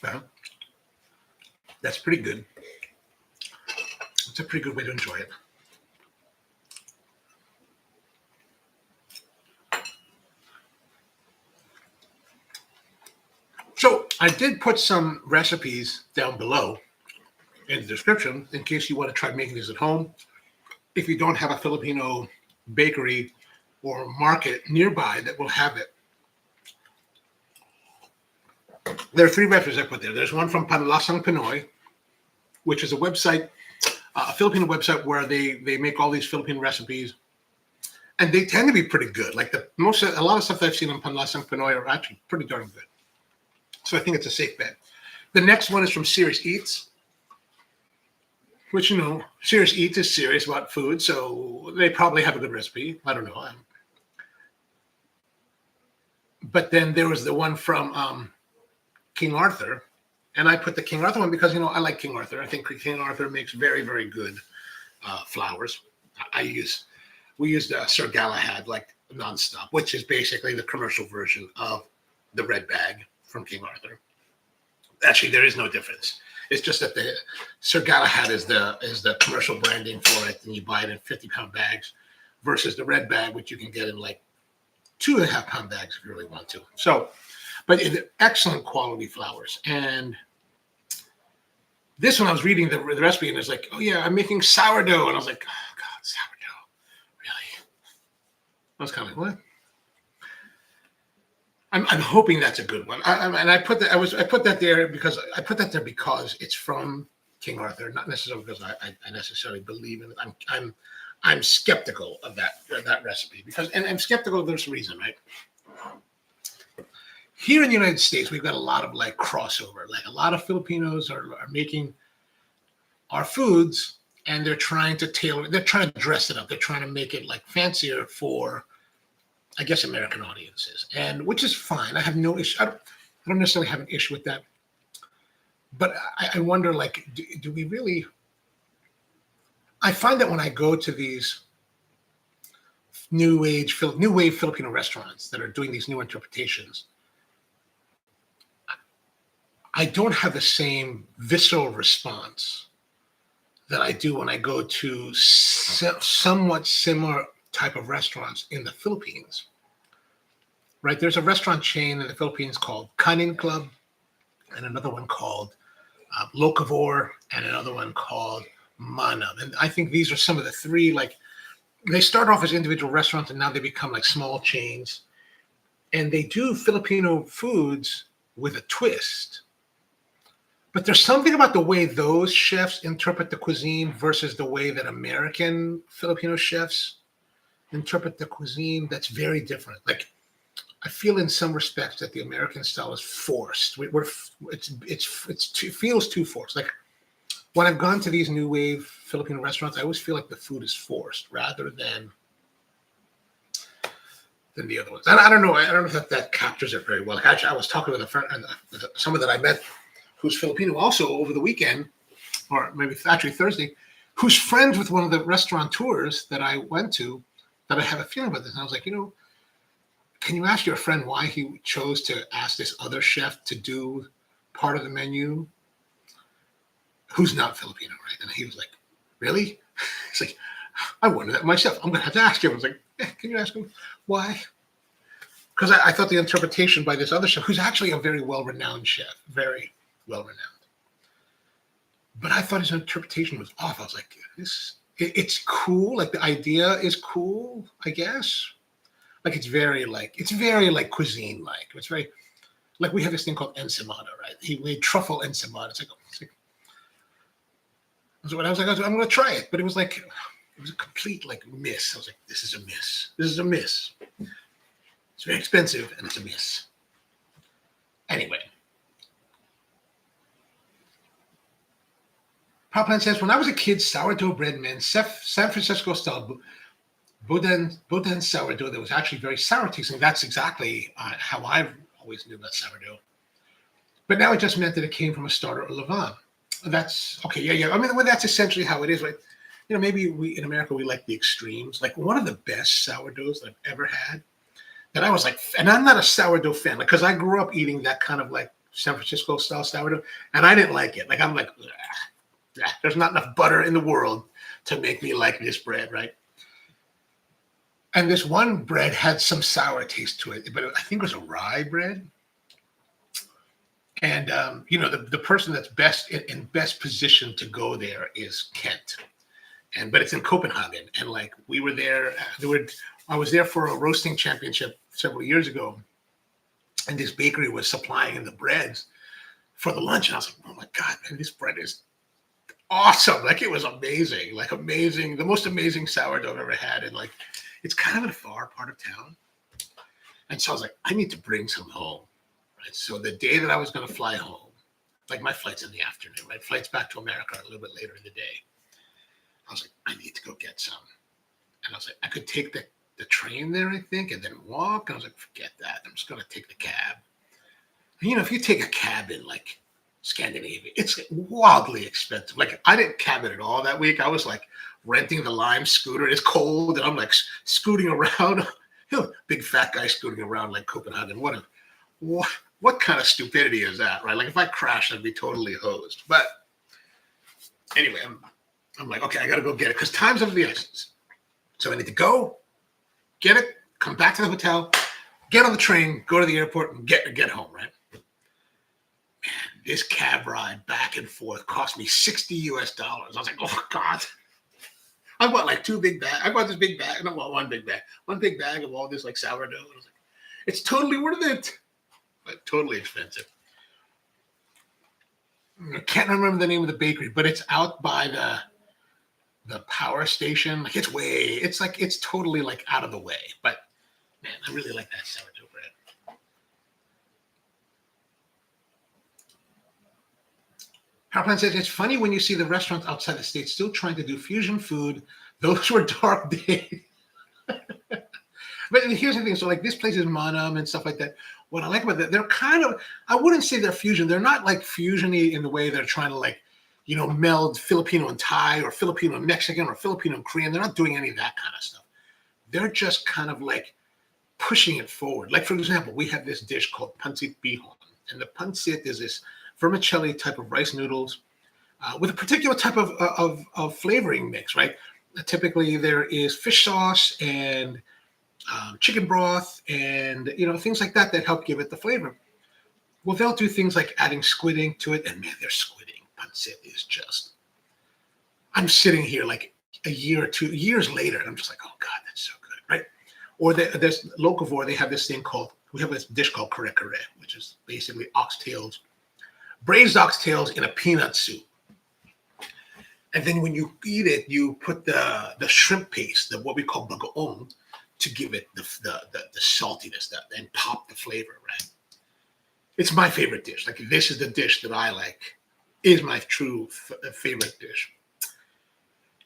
Well, that's pretty good. It's a pretty good way to enjoy it. So I did put some recipes down below in the description in case you want to try making this at home. If you don't have a Filipino bakery or market nearby that will have it. There are 3 recipes I put there. There's one from Panlasang Pinoy, which is a website, a Filipino website where they make all these Filipino recipes. And they tend to be pretty good. Like a lot of stuff that I've seen on Panlasang Pinoy are actually pretty darn good. So I think it's a safe bet. The next one is from Serious Eats, which, Serious Eats is serious about food, so they probably have a good recipe. I don't know. But then there was the one from King Arthur, And I put the King Arthur one because, I like King Arthur. I think King Arthur makes very, very good flours. We used Sir Galahad like nonstop, which is basically the commercial version of the red bag from King Arthur. Actually, there is no difference. It's just that the Sir Galahad is the commercial branding for it, and you buy it in 50-pound bags, versus the red bag, which you can get in like 2.5-pound bags if you really want to. So, but excellent quality flours. And this one, I was reading the recipe, and it's like, oh yeah, I'm making sourdough, and I was like, oh god, sourdough, really? I was kind of like, what? I'm hoping that's a good one. I put that there because it's from King Arthur, not necessarily because I necessarily believe in it. I'm skeptical of that recipe because, and I'm skeptical of this reason, right? Here in the United States, we've got a lot of like crossover. Like a lot of Filipinos are making our foods, and they're trying to dress it up. They're trying to make it like fancier for, I guess, American audiences, and which is fine. I have no issue. I don't necessarily have an issue with that. But I wonder, like, do we really? I find that when I go to these new wave Filipino restaurants that are doing these new interpretations, I don't have the same visceral response that I do when I go to somewhat similar type of restaurants in the Philippines. Right? There's a restaurant chain in the Philippines called Kanin Club, and another one called Locavor, and another one called Manam. And I think these are some of the three, like, they start off as individual restaurants and now they become like small chains. And they do Filipino foods with a twist. But there's something about the way those chefs interpret the cuisine versus the way that American Filipino chefs interpret the cuisine that's very different. Like, I feel in some respects that the American style is forced. It feels too forced. Like, when I've gone to these new wave Filipino restaurants, I always feel like the food is forced rather than the other ones. And I don't know. I don't know if that captures it very well. Like, actually, I was talking with a friend, someone that I met who's Filipino also over the weekend, or maybe actually Thursday, who's friends with one of the restaurateurs that I went to, that I have a feeling about this. And I was like, can you ask your friend why he chose to ask this other chef to do part of the menu who's not Filipino, right? And he was like, really? He's like, I wonder that myself. I'm going to have to ask him. I was like, can you ask him why? Because I thought the interpretation by this other chef, who's actually a very well-renowned chef, very well-renowned, but I thought his interpretation was off. I was like, it's cool. Like, the idea is cool, I guess. Like, it's very like cuisine like. It's very like, we have this thing called ensaymada, right? He made truffle ensaymada. It's like I was like, I'm going to try it, but it was a complete like miss. I was like, this is a miss. This is a miss. It's very expensive and it's a miss. Anyway, Poplan says, when I was a kid, sourdough bread meant San Francisco style Boudin sourdough that was actually very sour tasting. That's exactly how I always knew about sourdough. But now it just meant that it came from a starter or levain. That's okay. Yeah. I mean, well, that's essentially how it is, right? Maybe we in America, we like the extremes. Like, one of the best sourdoughs that I've ever had, that I was like, and I'm not a sourdough fan, like, because I grew up eating that kind of like San Francisco style sourdough, and I didn't like it. Like, I'm like, there's not enough butter in the world to make me like this bread, right? And this one bread had some sour taste to it, but I think it was a rye bread. And the person that's in best position to go there is Kent, but it's in Copenhagen. And like, we were there. I was there for a roasting championship several years ago, and this bakery was supplying the breads for the lunch. And I was like, oh my god, man, this bread is awesome! Like, it was amazing, the most amazing sourdough I've ever had. And like, it's kind of in a far part of town, and so I was like, I need to bring some home. Right? So the day that I was going to fly home, like, my flight's in the afternoon, right? Flights back to America are a little bit later in the day. I was like, I need to go get some. And I was like, I could take the train there, I think, and then walk. And I was like, forget that. I'm just going to take the cab. And if you take a cab in like Scandinavia. It's wildly expensive. Like I didn't cab it at all that week. I was like renting the Lime scooter. It's cold, and I'm like scooting around. Big fat guy scooting around like Copenhagen. What kind of stupidity is that, right? Like if I crashed, I'd be totally hosed. But anyway, I'm like, okay, I got to go get it because time's of the essence. So I need to go get it, come back to the hotel, get on the train, go to the airport, and get home, right? Man, this cab ride back and forth cost me $60. I was like, oh God. I bought like two big bags. I bought this big bag, and I bought one big bag of all this like sourdough. I was like, it's totally worth it, but totally expensive. I can't remember the name of the bakery, but it's out by the power station. Like it's totally like out of the way. But man, I really like that sourdough bread. Powerplant says it's funny when you see the restaurants outside the States still trying to do fusion food. Those were dark days. But here's the thing. So like this place is Manam and stuff like that. What I like about that, they're kind of, I wouldn't say they're fusion. They're not like fusion-y in the way they're trying to like, meld Filipino and Thai or Filipino and Mexican or Filipino and Korean. They're not doing any of that kind of stuff. They're just kind of like pushing it forward. Like for example, we have this dish called pancit bihon. And the pancit is this vermicelli type of rice noodles with a particular type of flavoring mix, right? Typically there is fish sauce and chicken broth and things like that help give it the flavor. Well, they'll do things like adding squid ink to it, and man, their squid ink pancit is just. I'm sitting here like a year or 2 years later, and I'm just like, oh God, that's so good, right? Or there's locavore. They have this thing we have this dish called kare kare, which is basically oxtails, braised oxtails in a peanut soup. And then when you eat it, you put the shrimp paste, what we call bagoong, to give it the saltiness and pop the flavor, right? It's my favorite dish. Like this is the dish that I like, is my true favorite dish.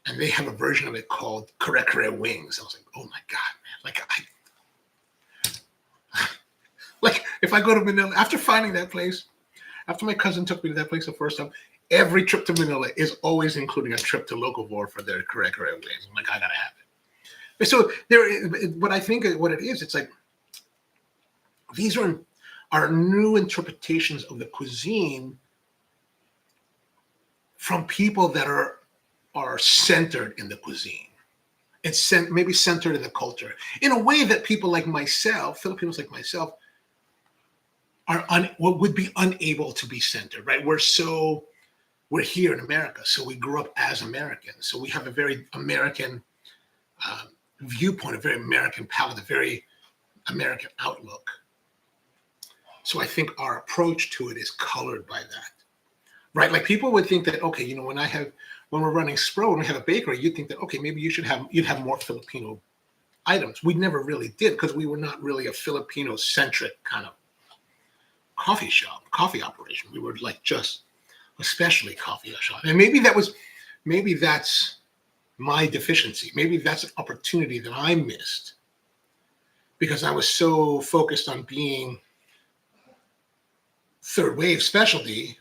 And they have a version of it called kare kare wings. I was like, oh my God, man. Like if I go to Manila, after finding that place, after my cousin took me to that place the first time, every trip to Manila is always including a trip to Locavore for their kare kare wings. I'm like, I gotta have it. So what I think what it is, it's like these are new interpretations of the cuisine from people that are centered in the cuisine. It's maybe centered in the culture in a way that people like myself, Filipinos like myself, would be unable to be centered, right? We're here in America, so we grew up as Americans. So we have a very American viewpoint, a very American palate, a very American outlook. So I think our approach to it is colored by that, right? Like people would think that, okay, when we're running Spro and we have a bakery, you'd think that, okay, maybe you'd have more Filipino items. We never really did because we were not really a Filipino-centric kind of coffee operation. We were like just especially coffee shop. And maybe that's my deficiency. Maybe that's an opportunity that I missed because I was so focused on being third wave specialty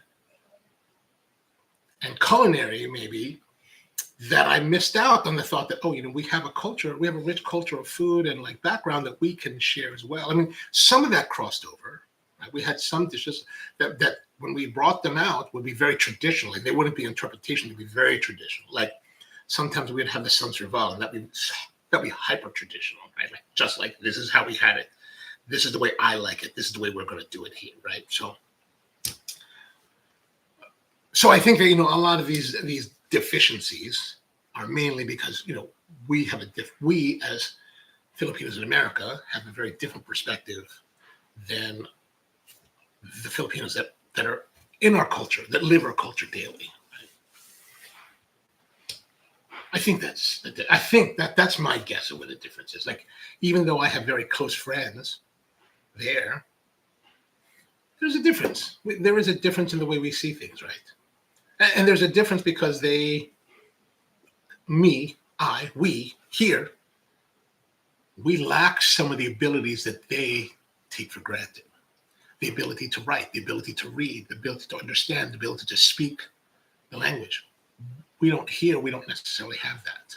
and culinary maybe that I missed out on the thought that, we have a culture, we have a rich culture of food and like background that we can share as well. I mean, some of that crossed over. Right? We had some dishes that when we brought them out would be very traditional. Like they wouldn't be interpretation, they'd be very traditional. Like sometimes we'd have the sun serval and that'd be hyper traditional, right? Like just like this is how we had it. This is the way I like it. This is the way we're going to do it here, right? So I think that a lot of these deficiencies are mainly because we as Filipinos in America have a very different perspective than the Filipinos that are in our culture, that live our culture daily. Right? I think that's my guess of what the difference is. Like even though I have very close friends there's a difference. There is a difference in the way we see things, right? And there's a difference because we here, we lack some of the abilities that they take for granted. the ability to write, the ability to read, the ability to understand, the ability to speak the language. We don't necessarily have that.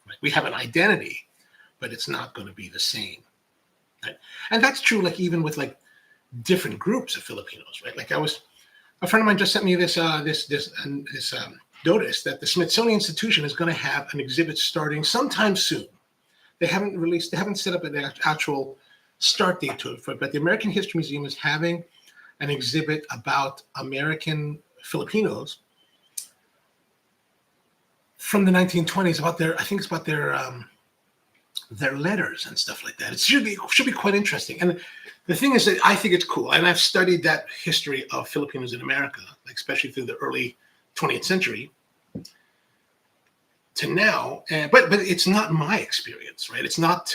Right? We have an identity, but it's not going to be the same. Right? And that's true, like even with like different groups of Filipinos, right? Like a friend of mine just sent me this notice that the Smithsonian Institution is going to have an exhibit starting sometime soon. They haven't set up an actual start date to it, but the American History Museum is having an exhibit about American Filipinos from the 1920s, about their letters and stuff like that. It should be quite interesting. And the thing is that I think it's cool, and I've studied that history of Filipinos in America, like especially through the early 20th century to now. But it's not my experience, right? It's not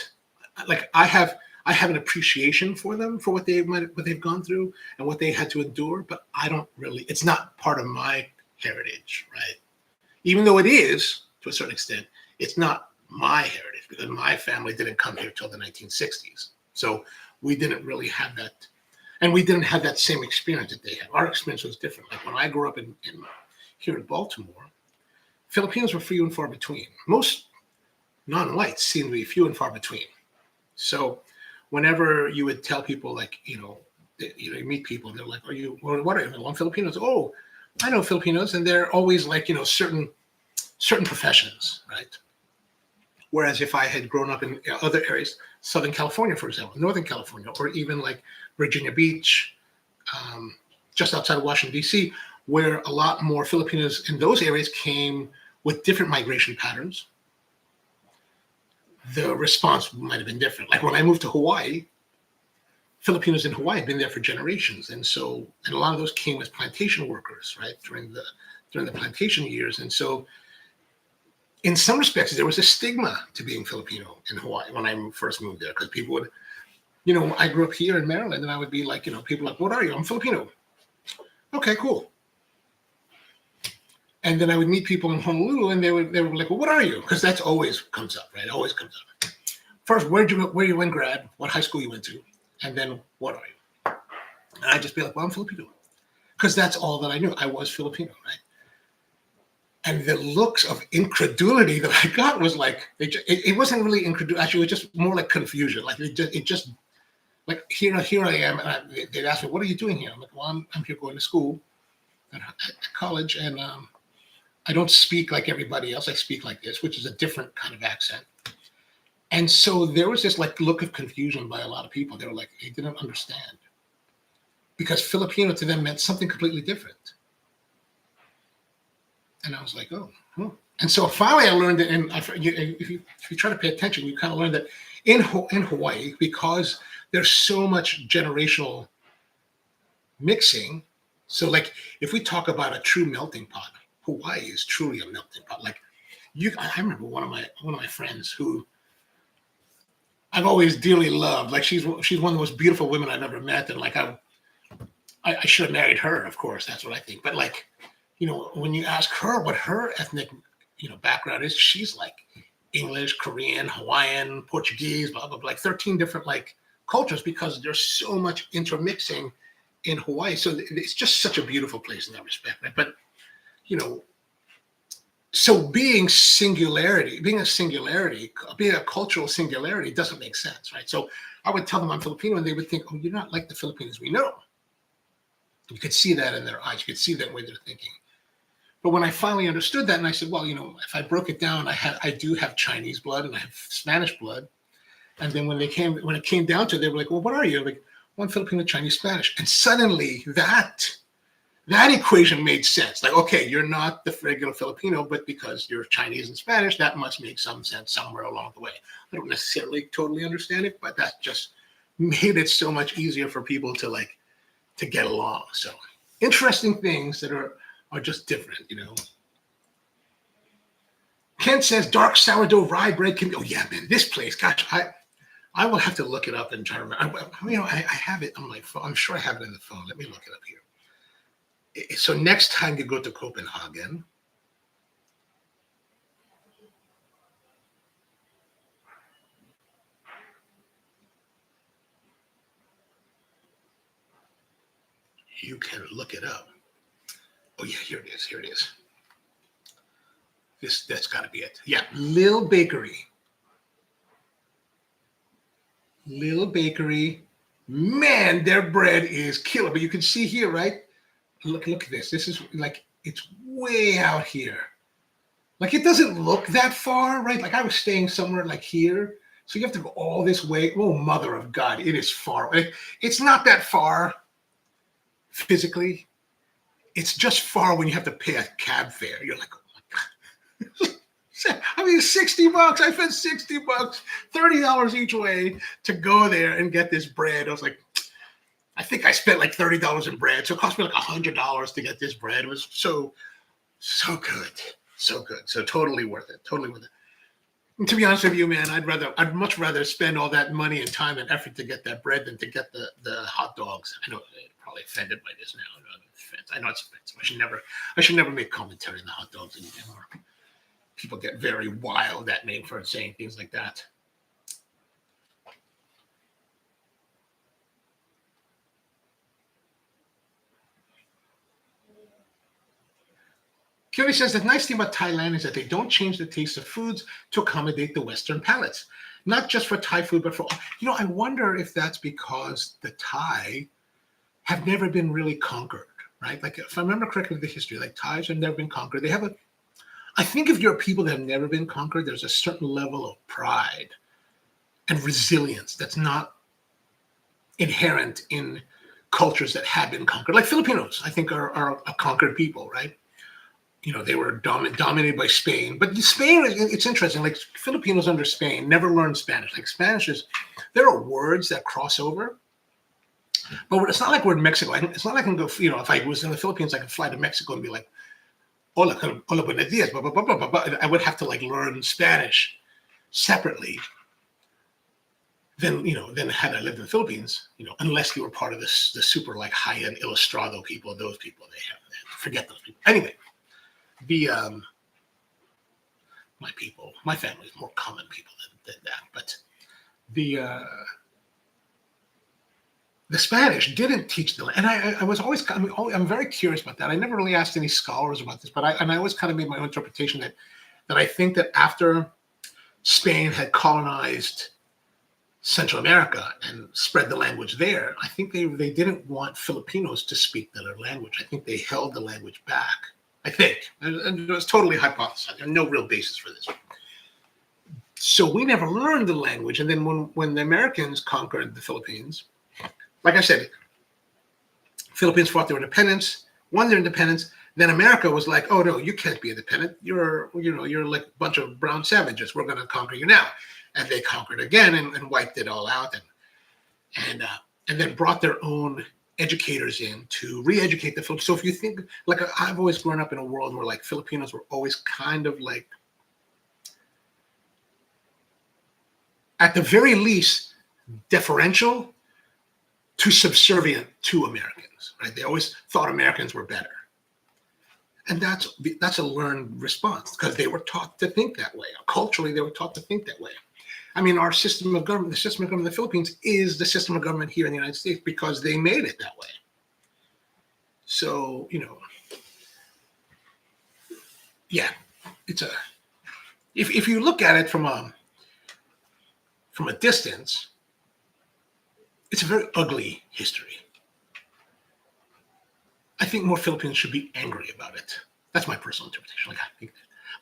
like I have an appreciation for them, for what they've gone through and what they had to endure. But I don't really. It's not part of my heritage, right? Even though it is to a certain extent, it's not my heritage because my family didn't come here till the 1960s. So we didn't really have that, and we didn't have that same experience that they had. Our experience was different. Like when I grew up here in Baltimore, Filipinos were few and far between. Most non-whites seemed to be few and far between. So whenever you would tell people, like, you meet people and they're like, what are you? Well, I'm Filipinos. Oh, I know Filipinos. And they're always like, certain professions, right? Whereas if I had grown up in other areas, Southern California, for example, Northern California, or even like Virginia Beach, just outside of Washington, D.C., where a lot more Filipinos in those areas came with different migration patterns, the response might have been different. Like when I moved to Hawaii, Filipinos in Hawaii had been there for generations. And a lot of those came as plantation workers, right, during the plantation years. And so in some respects, there was a stigma to being Filipino in Hawaii when I first moved there, because people would, I grew up here in Maryland, and I would be like, people like, what are you? I'm Filipino. Okay, cool. And then I would meet people in Honolulu, and they were like, well, what are you? Because that's always comes up, right? Always comes up. First, where you went grad, what high school you went to, and then what are you? And I'd just be like, well, I'm Filipino. Because that's all that I knew. I was Filipino, right? And the looks of incredulity that I got was like, it wasn't really incredulity. Actually, it was just more like confusion. Like it just like here I am, and they'd ask me, "What are you doing here?" I'm like, "Well, I'm here going to school at college, and I don't speak like everybody else. I speak like this, which is a different kind of accent." And so there was this like look of confusion by a lot of people. They were like, they didn't understand, because Filipino to them meant something completely different. And I was like, oh. And so finally I learned that, and if you try to pay attention, you kind of learn that in Hawaii, because there's so much generational mixing. So like if we talk about a true melting pot, Hawaii is truly a melting pot. Like I remember one of my friends who I've always dearly loved. Like she's one of the most beautiful women I've ever met. And like I should have married her, of course. That's what I think. But like, when you ask her what her ethnic, background is, she's like English, Korean, Hawaiian, Portuguese, blah, blah, blah, like 13 different like cultures, because there's so much intermixing in Hawaii. So it's just such a beautiful place in that respect. Right? But, so being a cultural singularity doesn't make sense, right? So I would tell them I'm Filipino, and they would think, oh, you're not like the Filipinos we know. You could see that in their eyes. You could see that way they're thinking. But when I finally understood that, and I said, well, if I broke it down, I do have Chinese blood and I have Spanish blood. And then when it came down to it, they were like, well, what are you? I'm like, well, I'm Filipino, Chinese, Spanish. And suddenly that equation made sense. Like, okay, you're not the regular Filipino, but because you're Chinese and Spanish, that must make some sense somewhere along the way. I don't necessarily totally understand it, but that just made it so much easier for people to get along. So interesting things that are just different, Ken says dark sourdough rye bread can be, oh yeah, man, this place, gosh, I will have to look it up and try to remember. I have it on my phone. I'm sure I have it in the phone. Let me look it up here. So next time you go to Copenhagen, You can look it up. Oh yeah, here it is. Here it is. That's got to be it. Yeah, Lil Bakery. Lil Bakery. Man, their bread is killer. But you can see here, right? Look at this. This is like, it's way out here. Like, it doesn't look that far, right? Like, I was staying somewhere like here. So you have to go all this way. Oh, mother of God, it is far. It's not that far physically. It's just far when you have to pay a cab fare. You're like, oh my God. I mean, $60. I spent $60, $30 each way to go there and get this bread. I was like, I think I spent like $30 in bread. So it cost me like $100 to get this bread. It was so good. So good. So totally worth it. Totally worth it. And to be honest with you, man, I'd much rather spend all that money and time and effort to get that bread than to get the hot dogs. I know they're probably offended by this now. I know it's offensive. I should never make commentary on the hot dogs anymore. People get very wild at me for saying things like that. Kyori says the nice thing about Thailand is that they don't change the taste of foods to accommodate the Western palates. Not just for Thai food, but for, I wonder if that's because the Thai have never been really conquered, right? Like, if I remember correctly, the history, like, Thais have never been conquered. They have I think if you're a people that have never been conquered, there's a certain level of pride and resilience that's not inherent in cultures that have been conquered. Like Filipinos, I think, are a conquered people, right? They were dominated by Spain. But Spain, it's interesting. Like, Filipinos under Spain never learned Spanish. Like, Spanish there are words that cross over. But it's not like we're in Mexico. It's not like I can go, if I was in the Philippines, I could fly to Mexico and be like, hola, buenos dias, blah, blah, blah, blah, blah. I would have to like learn Spanish separately than had I lived in the Philippines, unless you were part of the super like high-end Ilustrado people, those people, they have forget those people. Anyway, my family is more common people than that, but the Spanish didn't teach them, and I was always, I'm very curious about that. I never really asked any scholars about this, but I always kind of made my own interpretation that I think that after Spain had colonized Central America and spread the language there, I think they didn't want Filipinos to speak their language. I think they held the language back. I think, and it was totally hypothesized. There's no real basis for this. So we never learned the language, and then when the Americans conquered the Philippines, like I said, Philippines fought their independence, won their independence. Then America was like, "Oh no, you can't be independent. You're like a bunch of brown savages. We're going to conquer you now." And they conquered again and wiped it all out, and then brought their own educators in to re-educate the Filipinos. So if you think, like, I've always grown up in a world where like Filipinos were always kind of like, at the very least, deferential to subservient to Americans, right? They always thought Americans were better. And that's a learned response because they were taught to think that way. Culturally, they were taught to think that way. I mean, our system of government, the system of government in the Philippines is the system of government here in the United States because they made it that way. So, yeah, it's if you look at it from a distance, it's a very ugly history. I think more Filipinos should be angry about it. That's my personal interpretation.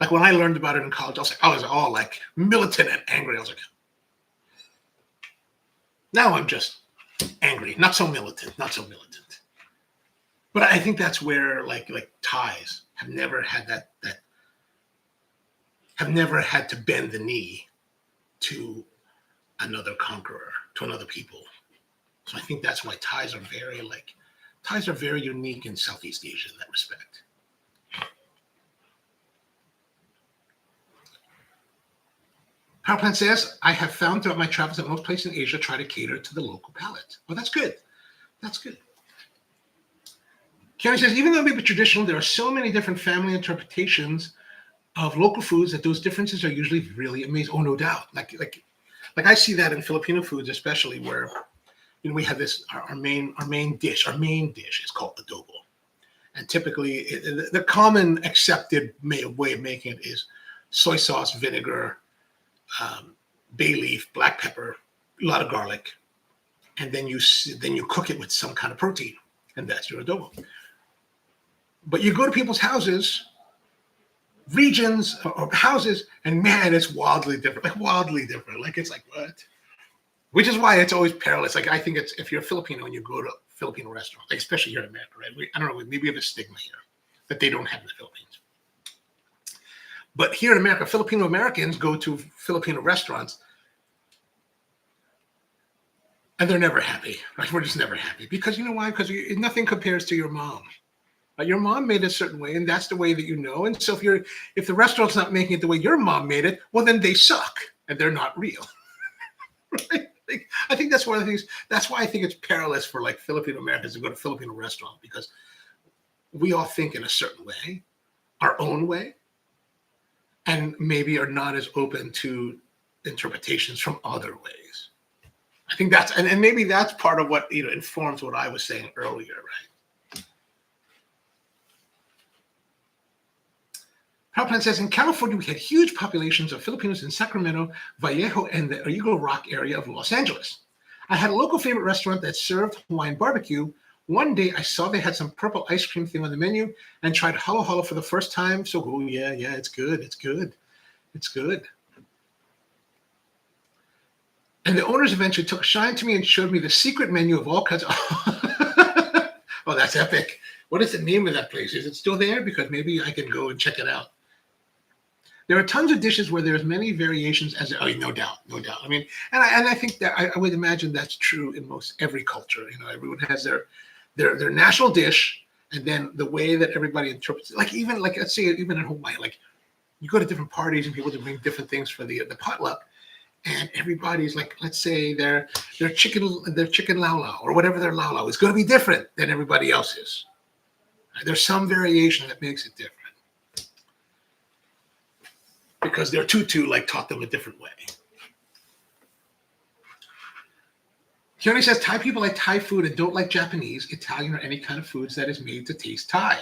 Like when I learned about it in college, I was all like militant and angry. I was like, now I'm just angry, not so militant. But I think that's where like Thais have never had have never had to bend the knee to another conqueror, to another people. So I think that's why Thais are very unique in Southeast Asia in that respect. Power Plant says, I have found throughout my travels that most places in Asia try to cater to the local palate. Well, that's good. That's good. Kenny says, even though it may be traditional, there are so many different family interpretations of local foods that those differences are usually really amazing. Oh, no doubt. Like I see that in Filipino foods, especially where we have this our main dish is called adobo, and typically the common accepted way of making it is soy sauce, vinegar, bay leaf, black pepper, a lot of garlic, and then you cook it with some kind of protein, and that's your adobo. But you go to people's houses, regions or houses, and man, it's wildly different. Like it's like what? Which is why it's always perilous. Like I think it's if you're a Filipino and you go to a Filipino restaurant, like especially here in America, right? I don't know, maybe we have a stigma here that they don't have in the Philippines. But here in America, Filipino Americans go to Filipino restaurants and they're never happy. Like we're just never happy because you know why? Because nothing compares to your mom. Your mom made it a certain way, and that's the way that you know. And so if the restaurant's not making it the way your mom made it, well, then they suck and they're not real. Right? I think that's one of the things. That's why I think it's perilous for like Filipino Americans to go to a Filipino restaurant because we all think in a certain way, our own way, and maybe are not as open to interpretations from other ways. I think that's and maybe that's part of what informs what I was saying earlier, right? Palplan says, in California, we had huge populations of Filipinos in Sacramento, Vallejo, and the Eagle Rock area of Los Angeles. I had a local favorite restaurant that served Hawaiian barbecue. One day, I saw they had some purple ice cream thing on the menu and tried halo halo for the first time. So, oh, yeah, it's good. It's good. It's good. And the owners eventually took a shine to me and showed me the secret menu of all kinds of... Oh, that's epic. What is the name of that place? Is it still there? Because maybe I can go and check it out. There are tons of dishes where there's many variations no doubt. I mean, and I think that I would imagine that's true in most every culture. Everyone has their national dish, and then the way that everybody interprets it. Like even let's say even in Hawaii, like you go to different parties and people to bring different things for the potluck, and everybody's like, let's say their chicken laulau or whatever their laulau is going to be different than everybody else's. There's some variation that makes it different. Because their tutu taught them a different way. Keone says Thai people like Thai food and don't like Japanese, Italian, or any kind of foods that is made to taste Thai.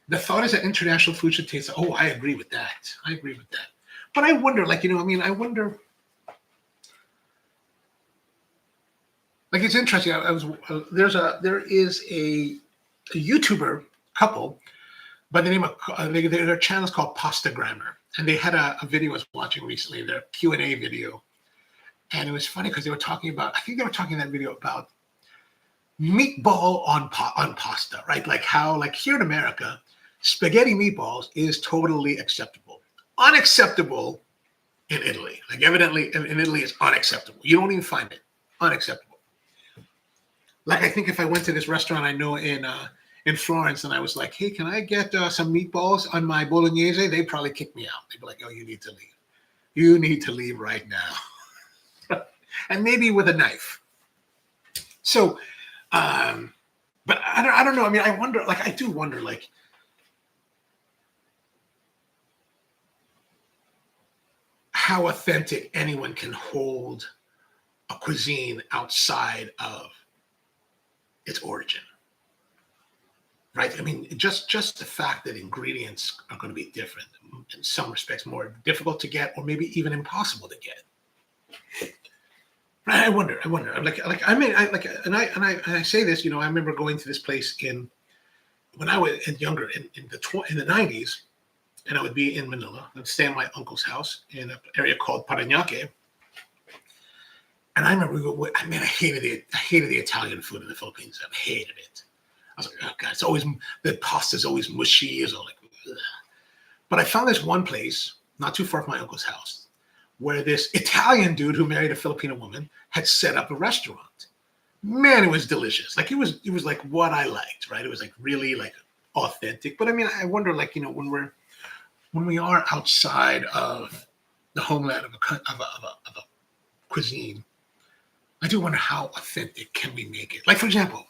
The thought is that international food should taste. Oh, I agree with that. But I wonder, I wonder. Like it's interesting. There is a YouTuber couple by the name of their channel is called Pasta Grammar. And they had a video I was watching recently, their Q&A video. And it was funny because they were talking about, I think they were talking in that video about meatball on pasta, right? Like how, like here in America, spaghetti meatballs is totally acceptable. Unacceptable in Italy. Like evidently in Italy it's unacceptable. You don't even find it. Unacceptable. Like I think if I went to this restaurant I know in Florence, and I was like, hey, can I get some meatballs on my bolognese? They'd probably kick me out. They'd be like, oh, you need to leave. You need to leave right now. And maybe with a knife. So, but I don't know. I mean, I do wonder, how authentic anyone can hold a cuisine outside of its origin. Right. I mean, just the fact that ingredients are going to be different, in some respects, more difficult to get, or maybe even impossible to get. Right. I wonder. I say this. I remember going to this place when I was younger in the 90s, and I would be in Manila. I'd stay in my uncle's house in an area called Parañaque. And I remember, I hated the Italian food in the Philippines. I hated it. I was like, oh God, the pasta's always mushy. It's all like, ugh. But I found this one place not too far from my uncle's house where this Italian dude who married a Filipino woman had set up a restaurant. Man, it was delicious. Like it was like what I liked, right? It was like really like authentic. But I mean, I wonder, when we are outside of the homeland of a cuisine, I do wonder how authentic can we make it. Like for example,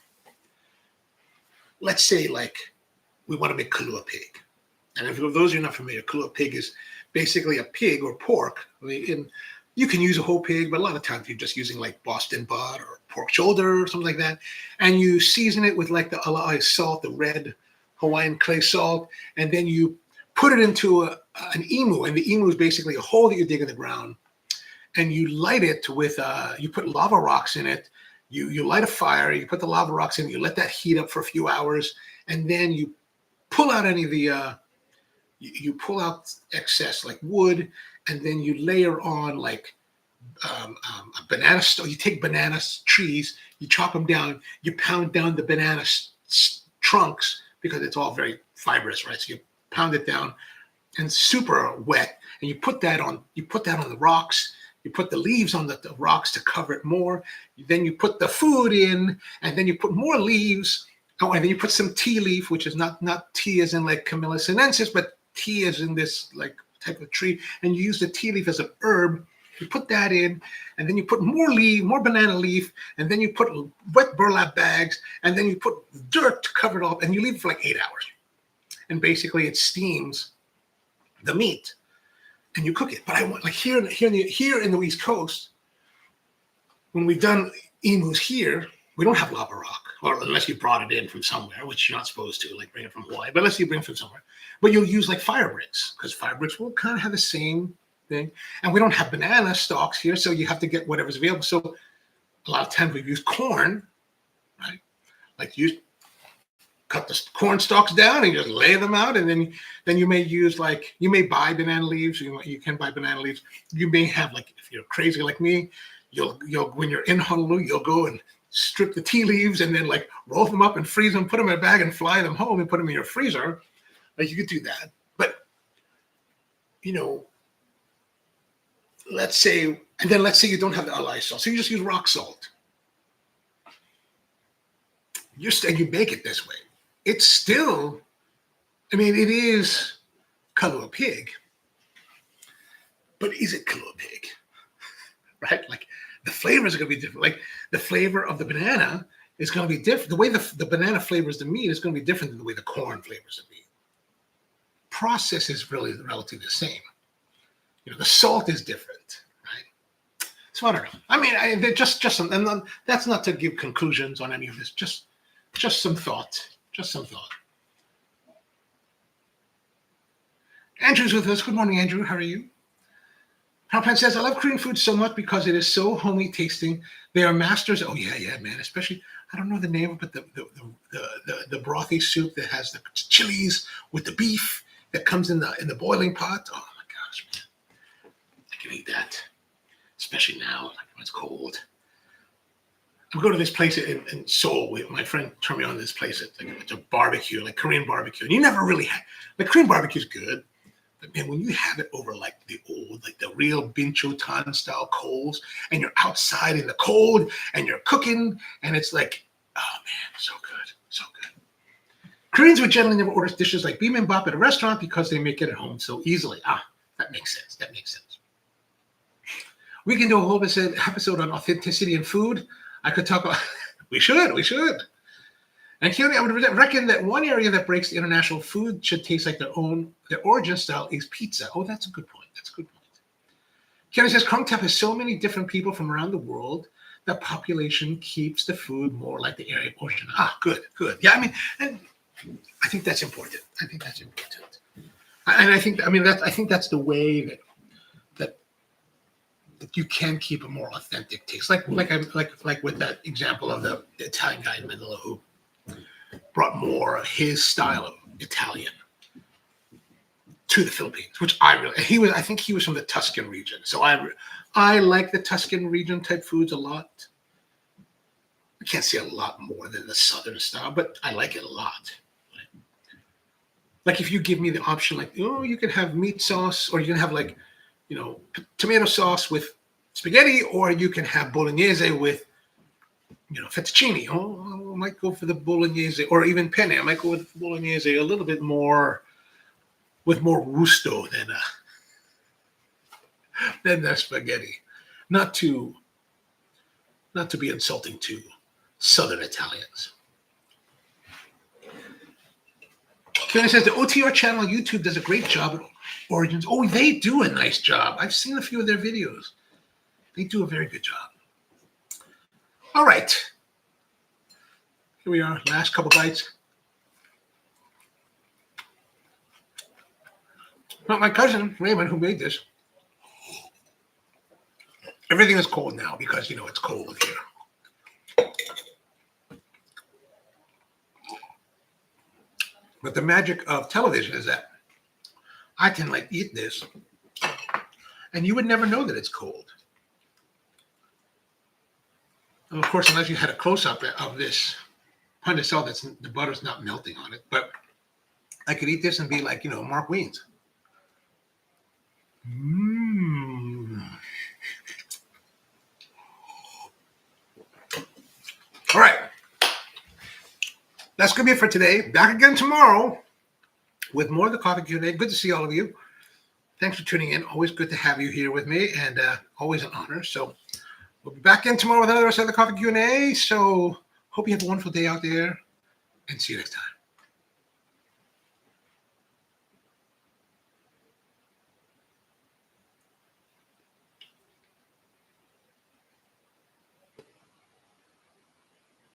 let's say we want to make kalua pig. And if those of you are not familiar, kalua pig is basically a pig or pork. And You can use a whole pig, but a lot of times you're just using like Boston butt or pork shoulder or something like that. And you season it with like the alai salt, the red Hawaiian clay salt, and then you put it into an emu. And the emu is basically a hole that you dig in the ground. And you light it with, you put lava rocks in it. You light a fire, you put the lava rocks in, you let that heat up for a few hours, and then you pull out any of the, you pull out excess like wood, and then you layer on like a banana. You take banana trees, you chop them down, you pound down the banana trunks because it's all very fibrous, right? So you pound it down and super wet, and you put that on the rocks. You put the leaves on the rocks to cover it more. Then you put the food in, and then you put more leaves. Oh, and then you put some tea leaf, which is not tea as in like Camellia sinensis, but tea as in this like type of tree. And you use the tea leaf as an herb. You put that in, and then you put more banana leaf, and then you put wet burlap bags, and then you put dirt to cover it up, and you leave it for like 8 hours. And basically, it steams the meat. And you cook it, but I want like here in the East Coast, when we've done emus here, we don't have lava rock, or unless you brought it in from somewhere, which you're not supposed to, like bring it from Hawaii. But unless you bring it from somewhere, but you'll use like fire bricks because fire bricks will kind of have the same thing. And we don't have banana stalks here, so you have to get whatever's available. So a lot of times we've used corn, right? Like you cut the corn stalks down and just lay them out, and then you may use like you may buy banana leaves. You can buy banana leaves. You may have like if you're crazy like me, you'll when you're in Honolulu, you'll go and strip the tea leaves and then like roll them up and freeze them, put them in a bag and fly them home and put them in your freezer. Like you could do that, but let's say you don't have the alai salt, so you just use rock salt. And you bake it this way. It's still, it is kalua pig, but is it kalua pig? Right? Like the flavors are going to be different. Like the flavor of the banana is going to be different. The way the banana flavors the meat is going to be different than the way the corn flavors the meat. Process is really relatively the same. The salt is different, right? So I don't know. Just some, and that's not to give conclusions on any of this. Just some thought. Just some thought. Andrew's with us. Good morning, Andrew. How are you? Halpan says, I love Korean food so much because it is so homey tasting. They are masters. Oh, yeah, man. Especially, I don't know the name, but the brothy soup that has the chilies with the beef that comes in the boiling pot. Oh, my gosh, man. I can eat that, especially now, like when it's cold. We go to this place in Seoul. My friend turned me on to this place. It's a barbecue, like Korean barbecue. And you never really had, like Korean barbecue is good. But man, when you have it over like the old, like the real Binchotan style coals, and you're outside in the cold and you're cooking, and it's like, oh man, so good, so good. Koreans would generally never order dishes like bibimbap at a restaurant because they make it at home so easily. That makes sense. That makes sense. We can do a whole episode on authenticity in food. I could talk about, we should. And Keone, I would reckon that one area that breaks the international food should taste like their origin style is pizza. Oh, that's a good point. Keone says, Krungtap has so many different people from around the world that population keeps the food more like the area of origin. Good. Yeah, and I think that's important. And I think that's the way that you can keep a more authentic taste, like with that example of the Italian guy in Manila who brought more of his style of Italian to the Philippines, which I think he was from the Tuscan region, so I like the Tuscan region type foods a lot. I can't say a lot more than the Southern style, but I like it a lot. Like if you give me the option, like you can have meat sauce, or you can have like tomato sauce with spaghetti, or you can have bolognese with, fettuccine. I might go for the bolognese, or even penne. I might go with bolognese a little bit more, with more gusto than the spaghetti. Not to be insulting to Southern Italians. Kenny says the OTR channel on YouTube does a great job at Origins. Oh, they do a nice job. I've seen a few of their videos. They do a very good job. All right. Here we are, last couple bites. Well, my cousin, Raymund, who made this, everything is cold now because, you know, it's cold here. But the magic of television is that I can, like, eat this, and you would never know that it's cold. And of course, unless you had a close-up of this pandesal, the butter's not melting on it. But I could eat this and be like, you know, Mark Wiens. All right. That's going to be it for today. Back again tomorrow with more of the Coffee Q&A. Good to see all of you. Thanks for tuning in. Always good to have you here with me, and always an honor. So we'll be back in tomorrow with another episode of the Coffee Q&A. So hope you have a wonderful day out there, and see you next time.